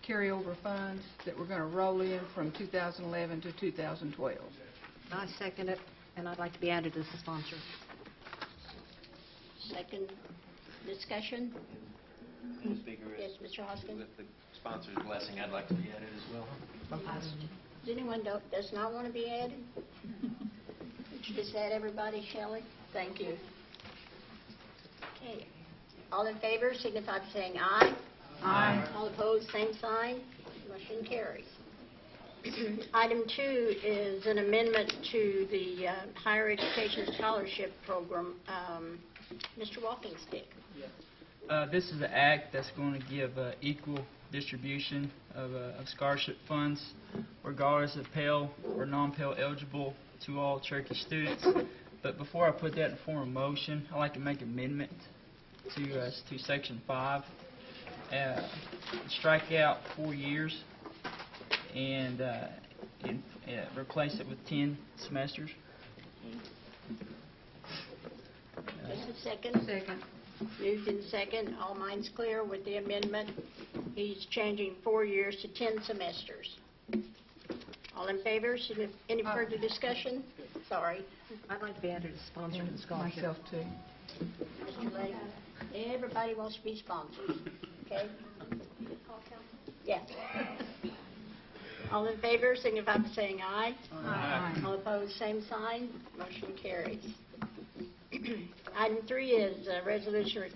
carryover funds that we're going to roll in from 2011 to 2012. I second it, and I'd like to be added as a sponsor. Second discussion? Madam Speaker, Yes, Mr. Hoskins? with the sponsor's blessing, I'd like to be added as well. Does anyone does not want to be added? Would you just add everybody, Shelley? Thank you. Okay. All in favor signify by saying aye. Aye. All opposed, same sign. Motion carries. Item 2 is an amendment to the Higher Education Scholarship Program. Mr. Walkingstick. This is an act that's going to give equal distribution of scholarship funds, regardless of Pell or non-Pell eligible, to all Cherokee students. But before I put that in form of motion, I'd like to make an amendment to Section 5. Strike out 4 years and replace it with 10 semesters. Just a second. Second. Moved in second. All minds clear with the amendment. He's changing 4 years to 10 semesters. All in favor? Any further discussion? Sorry. I'd like to be added as a sponsor of the scholarship. Myself too. Mr. Lake? Everybody wants to be sponsored. Okay? Yeah. All in favor signify by saying aye. Aye. All opposed, same sign. Motion carries. Item 3 is a resolution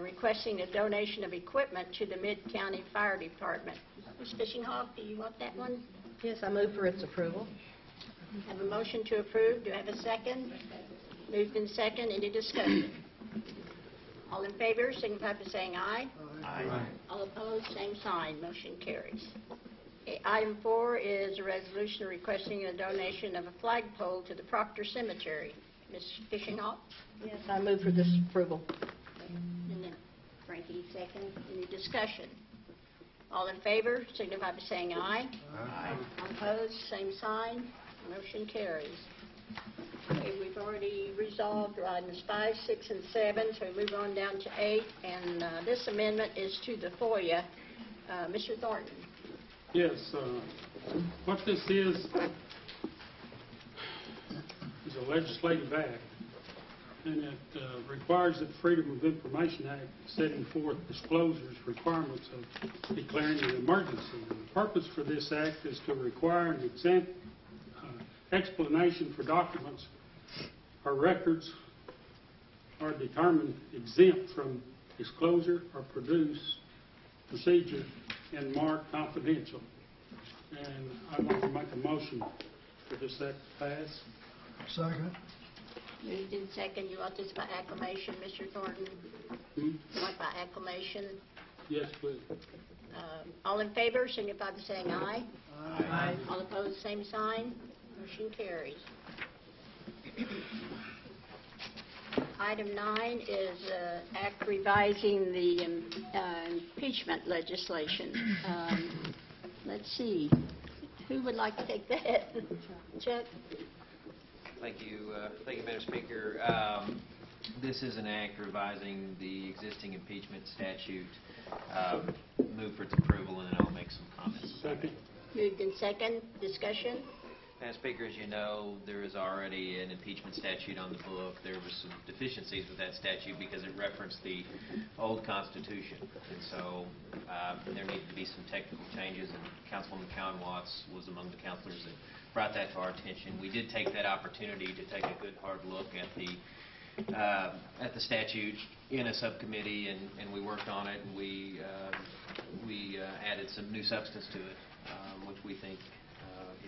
requesting a donation of equipment to the Mid-County Fire Department. Ms. Fishinghawk, do you want that one? Yes, I move for its approval. Have a motion to approve. Do I have a second? Moved in second. Any discussion? All in favor signify by saying aye. Aye. All opposed, same sign. Motion carries. Okay, item 4 is a resolution requesting a donation of a flagpole to the Proctor Cemetery. Ms. Fishinghawk? Yes, I move for this approval. And then Frankie, second. Any discussion? All in favor signify by saying aye. Aye. All opposed, same sign. Motion carries. Okay, we've already resolved items 5, 6, and 7, so we move on down to 8. And this amendment is to the FOIA. Mr. Thornton. Yes, what this is a legislative act, and it requires the Freedom of Information Act setting forth disclosures requirements of declaring an emergency. And the purpose for this act is to require an explanation for documents or records are determined exempt from disclosure or produce procedure and marked confidential. And I'd like to make a motion for this act to pass. Second. Moved in second. You want this by acclamation, Mr. Thornton? Hmm? You want by acclamation? Yes, please. All in favor, signify by saying aye. Aye. All opposed, same sign. Motion carries. Item 9 is act revising the impeachment legislation. Let's see. Who would like to take that? Chuck? Thank you, Madam Speaker. This is an act revising the existing impeachment statute. Move for its approval, and then I'll make some comments. Second. Moved in second. Discussion? Madam Speaker, as you know, there is already an impeachment statute on the book. There were some deficiencies with that statute because it referenced the old Constitution. And so there needed to be some technical changes, and Councilwoman Cowan Watts was among the councilors that brought that to our attention. We did take that opportunity to take a good hard look at the statute in a subcommittee, and we worked on it, and we added some new substance to it, which we think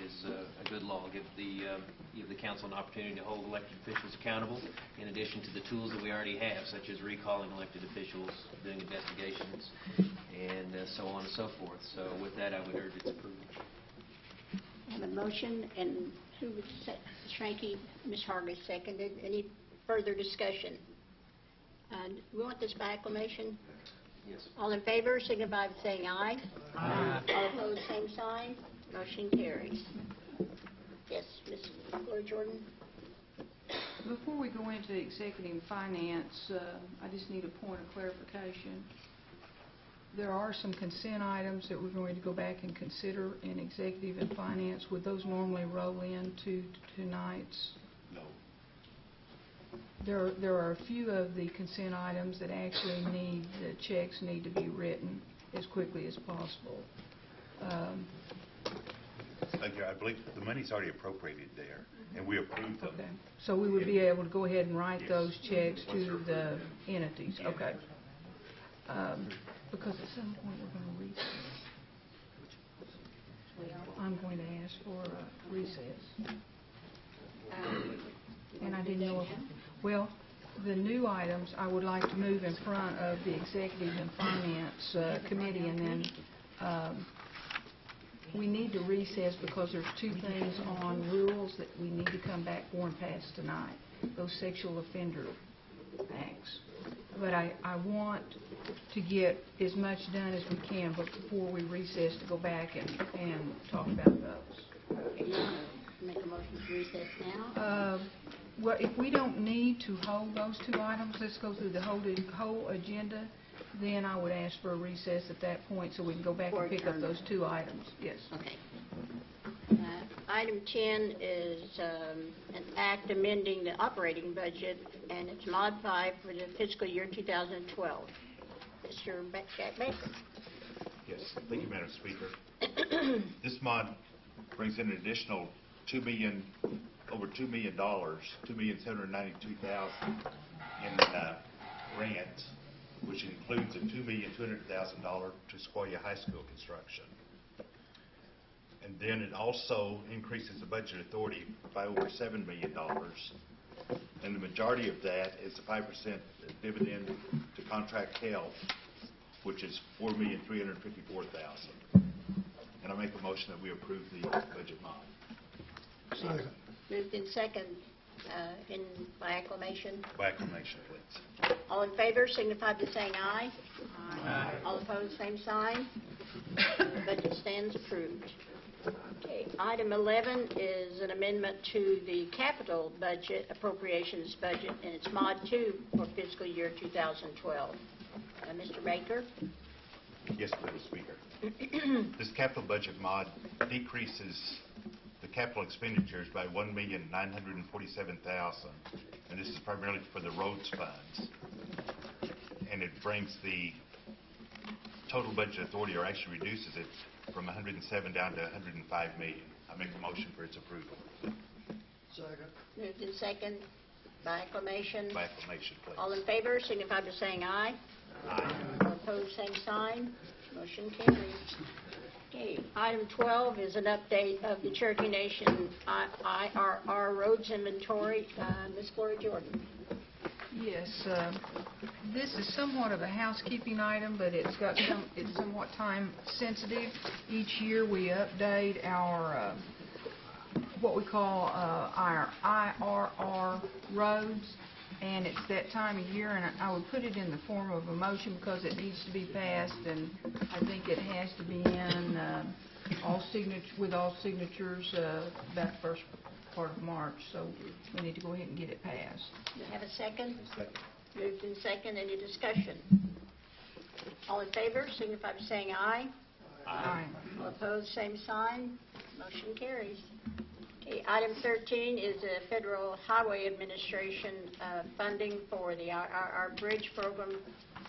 is a good law. Give the council an opportunity to hold elected officials accountable, in addition to the tools that we already have, such as recalling elected officials, doing investigations, and so on and so forth. So with that, I would urge its approval. I have a motion, and who would Cherokee? Ms. Harvey seconded. Any further discussion? We want this by acclamation? Yes. All in favor, signify by saying aye. Aye. All opposed, same sign. Motion carries. Yes, Ms. Gloria Jordan? Before we go into executive finance, I just need a point of clarification. There are some consent items that we're going to go back and consider in executive and finance. Would those normally roll into tonight's? No. There are a few of the consent items that actually the checks need to be written as quickly as possible. I believe the money's already appropriated there, and we approved them. Okay. So we would be able to go ahead and write those checks to the entities. Okay. Because at some point we're going to recess. I'm going to ask for a recess. And I didn't know. Well, the new items I would like to move in front of the Executive and Finance Committee, and then we need to recess because there's two things on rules that we need to come back for and pass tonight, those sexual offender acts. But I want to get as much done as we can before we recess to go back and talk about those. Okay, you want to make a motion to recess now? Well, if we don't need to hold those two items, let's go through the whole agenda, then I would ask for a recess at that point so we can go back and pick up those two items. Yes. Okay. Item 10 is an act amending the operating budget, and it's Mod 5 for the fiscal year 2012. Mr. Baker. Yes, thank you, Madam Speaker. This mod brings in an additional over $2 million, $2,792,000 in grants, which includes a $2,200,000 to Sequoia High School construction. And then it also increases the budget authority by over $7 million. And the majority of that is a 5% dividend to Contract Health, which is $4,354,000. And I make a motion that we approve the budget mod. Second. Moved in second by acclamation. By acclamation, please. All in favor signify by saying aye. Aye. All opposed, same sign. Budget stands approved. Okay. Item 11 is an amendment to the capital budget, appropriations budget, and it's Mod 2 for fiscal year 2012. Mr. Baker? Yes, Madam Speaker. This capital budget mod decreases the capital expenditures by $1,947,000, and this is primarily for the roads funds. And it brings the total budget authority, or actually reduces it from 107 down to 105 million. I make a motion for its approval. Second. Moved in second by acclamation. By acclamation, please. All in favor signify by saying aye. Aye. All opposed, same sign. Motion carries. Okay, item 12 is an update of the Cherokee Nation IRR roads inventory. Ms. Gloria Jordan. Yes, this is somewhat of a housekeeping item, but it's somewhat time sensitive. Each year we update our what we call our IRR roads, and it's that time of year, and I would put it in the form of a motion because it needs to be passed, and I think it has to be in with all signatures about the first part of March, so we need to go ahead and get it passed. Do you have a second? Second. Moved in second. Any discussion? All in favor, signify by saying aye. Aye. All opposed, same sign. Motion carries. Okay, item 13 is a Federal Highway Administration funding for the our bridge program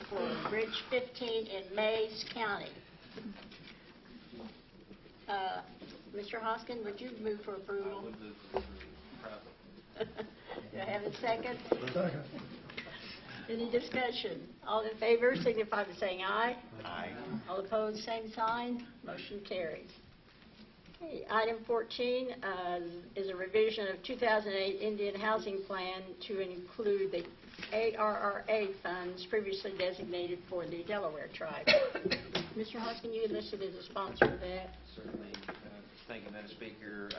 for Bridge 15 in Mays County. Mr. Hoskin, would you move for approval? I would move for approval. Do I have a second? Second. Any discussion? All in favor, signify by saying aye. Aye. All opposed, same sign. Motion carries. Okay, item 14 is a revision of 2008 Indian Housing Plan to include the ARRA funds previously designated for the Delaware tribe. Mr. Hoskin, you listed as a sponsor of that. Certainly. Thank you, Madam Speaker.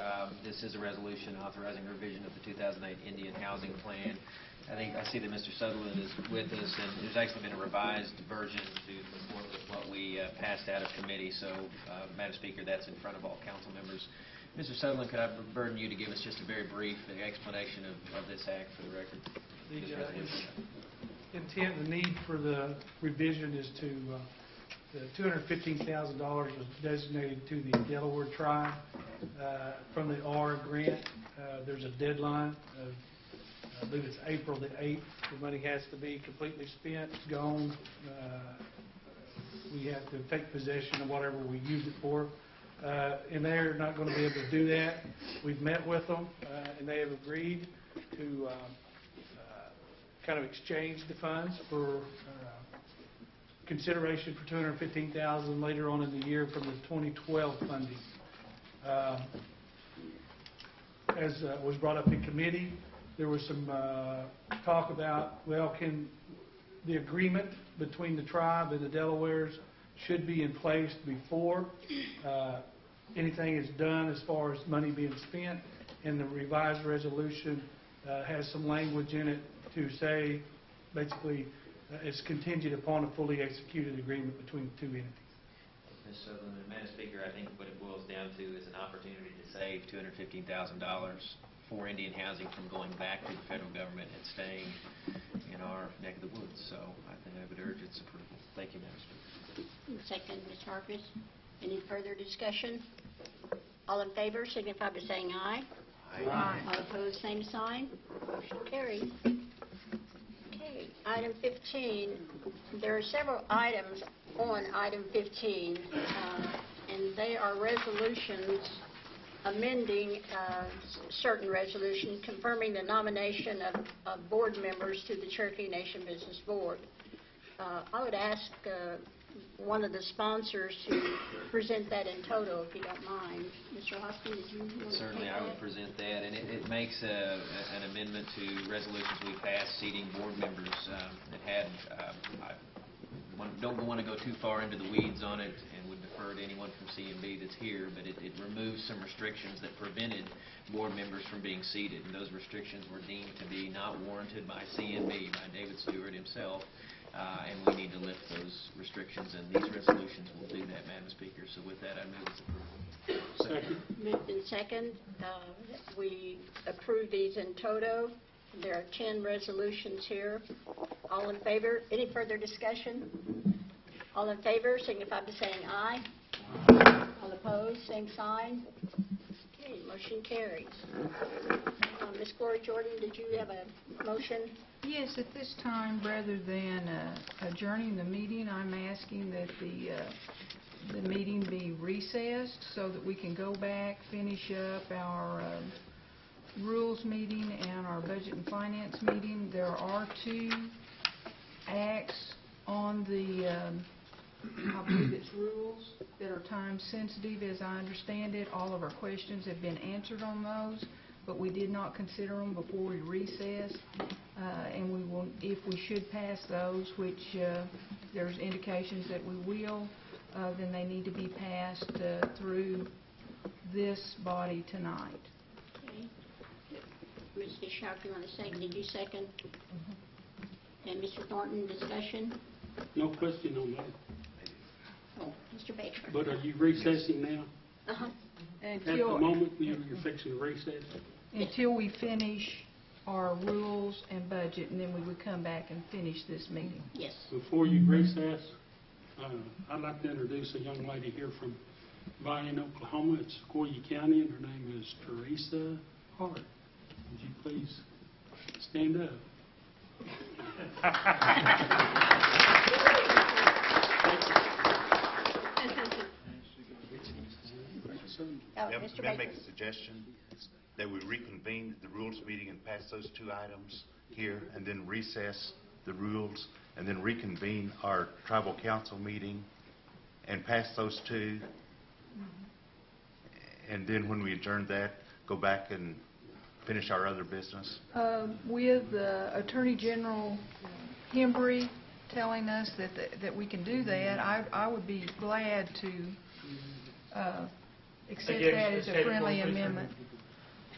This is a resolution authorizing revision of the 2008 Indian Housing Plan. I see that Mr. Sutherland is with us, and there's actually been a revised version to conform with what we passed out of committee. So, Madam Speaker, that's in front of all council members. Mr. Sutherland, could I burden you to give us just a very brief explanation of this act for the record? The intent and the need for the revision is to the $215,000 was designated to the Delaware tribe from the R grant. There's a deadline of, I believe it's April the 8th. The money has to be completely spent, gone. We have to take possession of whatever we use it for. And they're not going to be able to do that. We've met with them, and they have agreed to kind of exchange the funds for consideration for $215,000 later on in the year from the 2012 funding. As was brought up in committee, there was some talk about, well, can the agreement between the tribe and the Delawares should be in place before anything is done as far as money being spent, and the revised resolution has some language in it to say, basically, it's contingent upon a fully executed agreement between the two entities. Ms. Sutherland, Madam Speaker, I think what it boils down to is an opportunity to save $215,000 for Indian housing from going back to the federal government and staying in our neck of the woods. So I think I would urge its approval. Thank you, Madam Speaker. Second, Ms. Harkness. Any further discussion? All in favor, signify by saying aye. Aye. All opposed, same sign. Motion carries. Okay, item 15. There are several items on item 15, and they are resolutions amending certain resolutions confirming the nomination of board members to the Cherokee Nation Business Board. I would ask one of the sponsors to present that in total, if you don't mind. Mr. Hoskin, did you want to Certainly, take I that? would present that, and it makes an amendment to resolutions we passed seating board members that had, I don't want to go too far into the weeds on it and would defer to anyone from C&B that's here, but it removes some restrictions that prevented board members from being seated, and those restrictions were deemed to be not warranted by C&B, by David Stewart himself, and we need to lift those restrictions, and these resolutions will do that, Madam Speaker. So with that, I move its approval. Second. Moved in second. We approve these in toto. There are 10 resolutions here. All in favor? Any further discussion? All in favor, signify by saying aye. All opposed, same sign. Okay, motion carries. Ms. Gloria Jordan, did you have a motion? Yes, at this time, rather than adjourning the meeting, I'm asking that the meeting be recessed so that we can go back, finish up our rules meeting and our budget and finance meeting. There are two acts on the I believe it's rules that are time sensitive, as I understand it. All of our questions have been answered on those, but we did not consider them before we recessed. And we will, if we should pass those, which there's indications that we will, then they need to be passed through this body tonight. Okay. Mr. Sharp, you want to second? Did you second? And Mr. Thornton, discussion? No question on that. Oh, Mr. Baker. But are you recessing now? Uh-huh. At the moment, you're fixing to recess? Until we finish our rules and budget, and then we would come back and finish this meeting. Yes. Before you recess, I'd like to introduce a young lady here from Bayonne, Oklahoma. It's Sequoia County, and her name is Teresa Hart. Would you please stand up? Mr. May I Baker. make a suggestion that we reconvene the rules meeting and pass those two items here, and then recess the rules, and then reconvene our tribal council meeting and pass those two, and then when we adjourn that, go back and finish our other business? With Attorney General Hembry telling us that we can do that, I would be glad to accept that as a friendly amendment.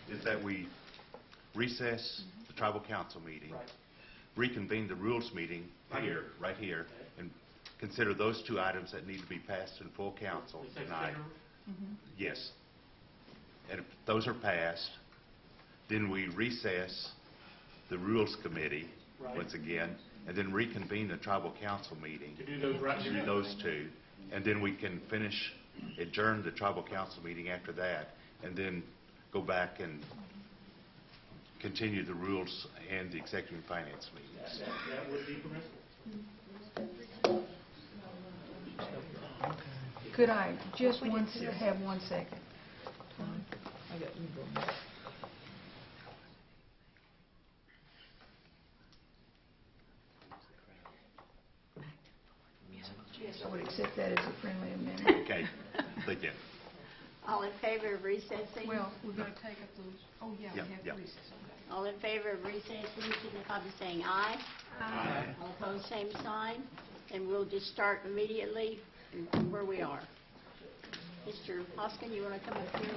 Is that we recess the tribal council meeting, reconvene the rules meeting right here, and consider those two items that need to be passed in full council tonight. Yes. And if those are passed, then we recess the rules committee once again, and then reconvene the tribal council meeting to do those two, and then we can adjourn the tribal council meeting after that, and then go back and continue the rules and the executive finance meetings. That would be permissible. Could I just have 1 second? Yes, I would accept that as a friendly amendment. Okay. Thank you. All in favor of recessing? Well, we're going to take up those. Oh, yeah, we have Yeah. recess. All in favor of recessing, signify by saying aye. Aye. All opposed, same sign. And we'll just start immediately where we are. Mr. Hoskin, you want to come up here?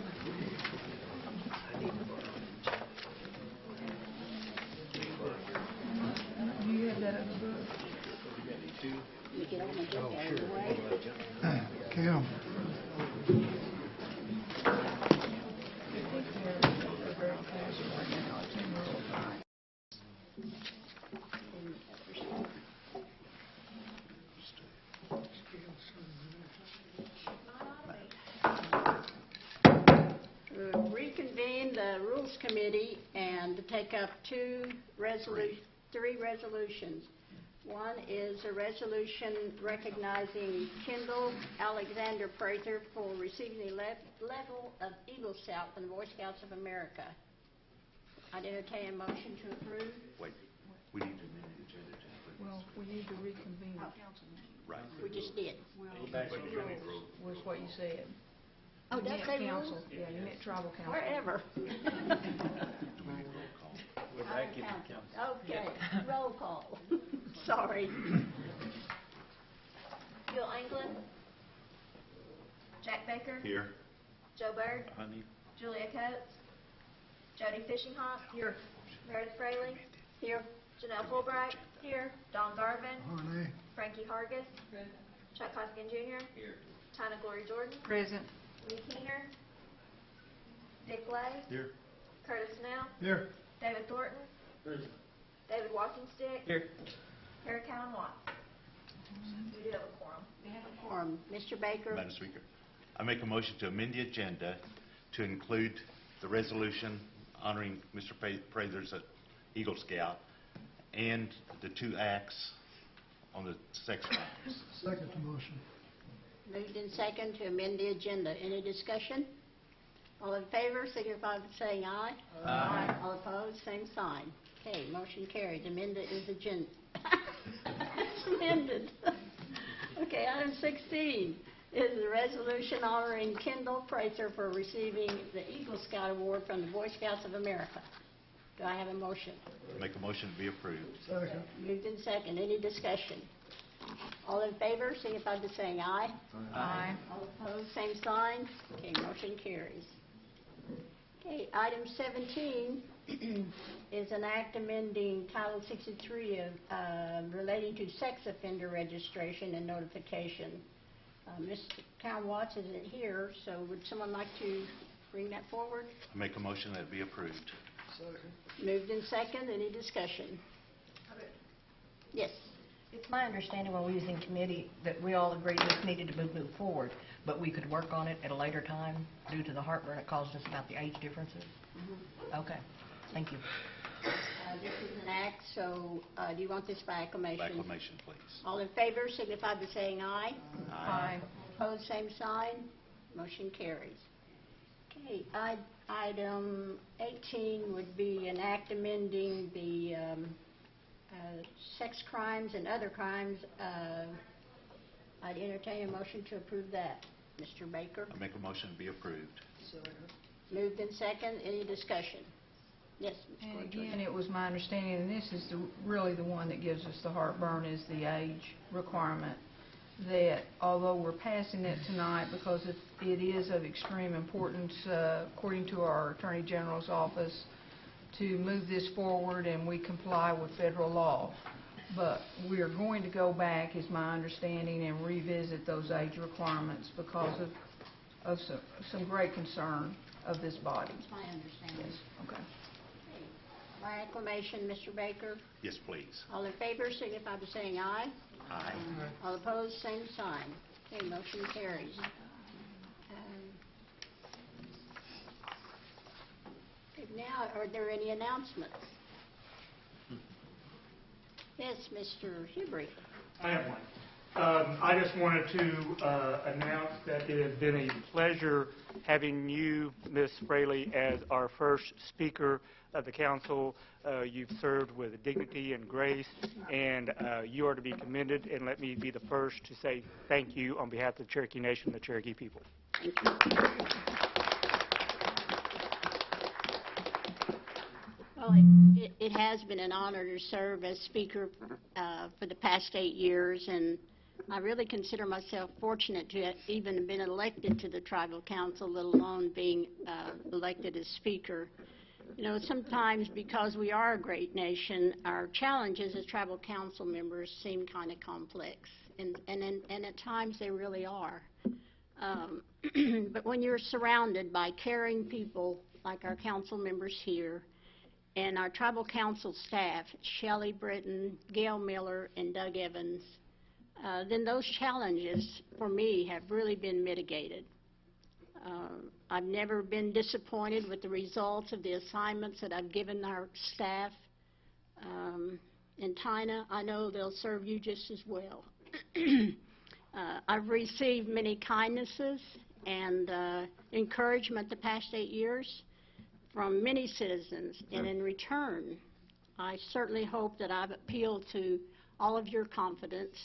Do you have that other book? You get on the book out of the way. Kim, Reconvene the Rules Committee and to take up three resolutions. One is a resolution recognizing Kendall Alexander Prather for receiving the level of Eagle Scout from the Boy Scouts of America. I'd entertain a motion to approve. Wait, we need to amend the agenda. Well, we need to reconvene the council meeting. Right. We just did. Well, But you need rules. was what you said. Oh, You that's meant a council. rules? Yeah, you meant tribal council. Wherever. We're back in the council. Okay, roll call. Sorry. Bill Anglin. Jack Baker. Here. Joe Byrd. Honey. Julia Coates. Jody Fishinghawk. Here. Meredith Fraley. Here. Janelle Fulbright. Here. Don Garvin. Harney, Frankie Hargis. Chuck Hoskin Jr. Here. Tina Glory Jordan. Present. Lee Keener. Dick Lay. Here. Curtis Snell. here. David Thornton. David Walkingstick. Here. Harry Cowan Watt. We do have a quorum. We have a quorum. Mr. Baker. Madam Speaker, I make a motion to amend the agenda to include the resolution honoring Mr. Prather's Eagle Scout and the two acts on the sex crimes. Second the motion. Moved in second to amend the agenda. Any discussion? All in favor, signify by saying aye. Aye. All opposed, same sign. Okay, motion carried. Amended is agenda. It's amended. Okay, item 16 is the resolution honoring Kendall Prather for receiving the Eagle Scout Award from the Boy Scouts of America. Do I have a motion? Make a motion to be approved. Second. Moved in second. Any discussion? All in favor, signify by saying aye. Aye. All opposed, same sign. Okay, motion carries. Okay, item 17 is an act amending Title 63 of relating to sex offender registration and notification. Mr. Town Watts isn't here, so would someone like to bring that forward? Make a motion that be approved. Second. Moved in second. Any discussion? Yes. It's my understanding when we was in committee that we all agreed this needed to move forward, but we could work on it at a later time due to the heartburn it caused us about the age differences. Okay, thank you. This is an act, so do you want this by acclamation? By acclamation, please. All in favor, signify by saying aye. Aye. Opposed, same sign. Motion carries. Okay, item 18 would be an act amending the sex crimes and other crimes. I'd entertain a motion to approve that. Mr. Baker? I make a motion to be approved. Second. Moved in second. Any discussion? Yes, Ms. And Corrigan. again, it was my understanding, and this is really the one that gives us the heartburn, is the age requirement, that although we're passing it tonight because it is of extreme importance, according to our Attorney General's office, to move this forward and we comply with federal law. But we are going to go back, is my understanding, and revisit those age requirements because of some great concern of this body. That's my understanding. Yes, okay. By acclamation, Mr. Baker. Yes, please. All in favor, signify by saying aye. Aye. All opposed, same sign. Okay, motion carries. Okay, now, are there any announcements? Yes, Mr. Hubry. I have one. I just wanted to announce that it has been a pleasure having you, Ms. Fraley, as our first speaker of the council. You've served with dignity and grace, and you are to be commended. And let me be the first to say thank you on behalf of the Cherokee Nation and the Cherokee people. Thank you. Well, it has been an honor to serve as speaker for the past 8 years, and I really consider myself fortunate to have even been elected to the tribal council, let alone being elected as speaker. You know, sometimes because we are a great nation, our challenges as tribal council members seem kind of complex, and at times they really are. But when you're surrounded by caring people like our council members here, and our tribal council staff, Shelley Britton, Gail Miller, and Doug Evans, then those challenges for me have really been mitigated. I've never been disappointed with the results of the assignments that I've given our staff. And Tina, I know they'll serve you just as well. I've received many kindnesses and encouragement the past 8 years from many citizens, and in return, I certainly hope that I've appealed to all of your confidence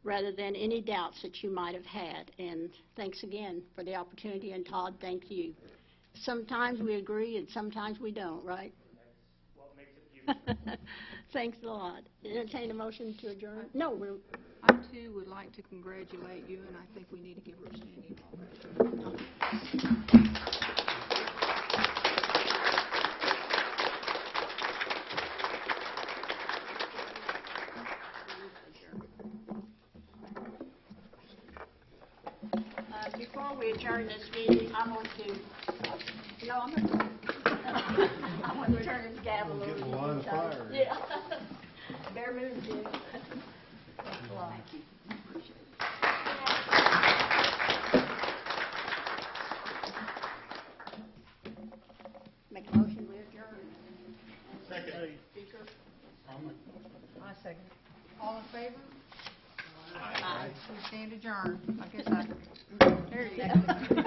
rather than any doubts that you might have had. And thanks again for the opportunity, and Todd, thank you. Sometimes we agree and sometimes we don't, right? That's what makes it beautiful. Thanks a lot. Entertain a motion to adjourn? No, I too would like to congratulate you, and I think we need to give her a standing ovation. Before we adjourn this meeting, I want to, no, I'm not. I want to turn this gavel over to you. Line of fire. Yeah. Bear move, Jim. Thanks a lot. Make a motion, we adjourn. Second. Speaker? I second. All in favor? Aye. We stand adjourned. I guess I... There you go.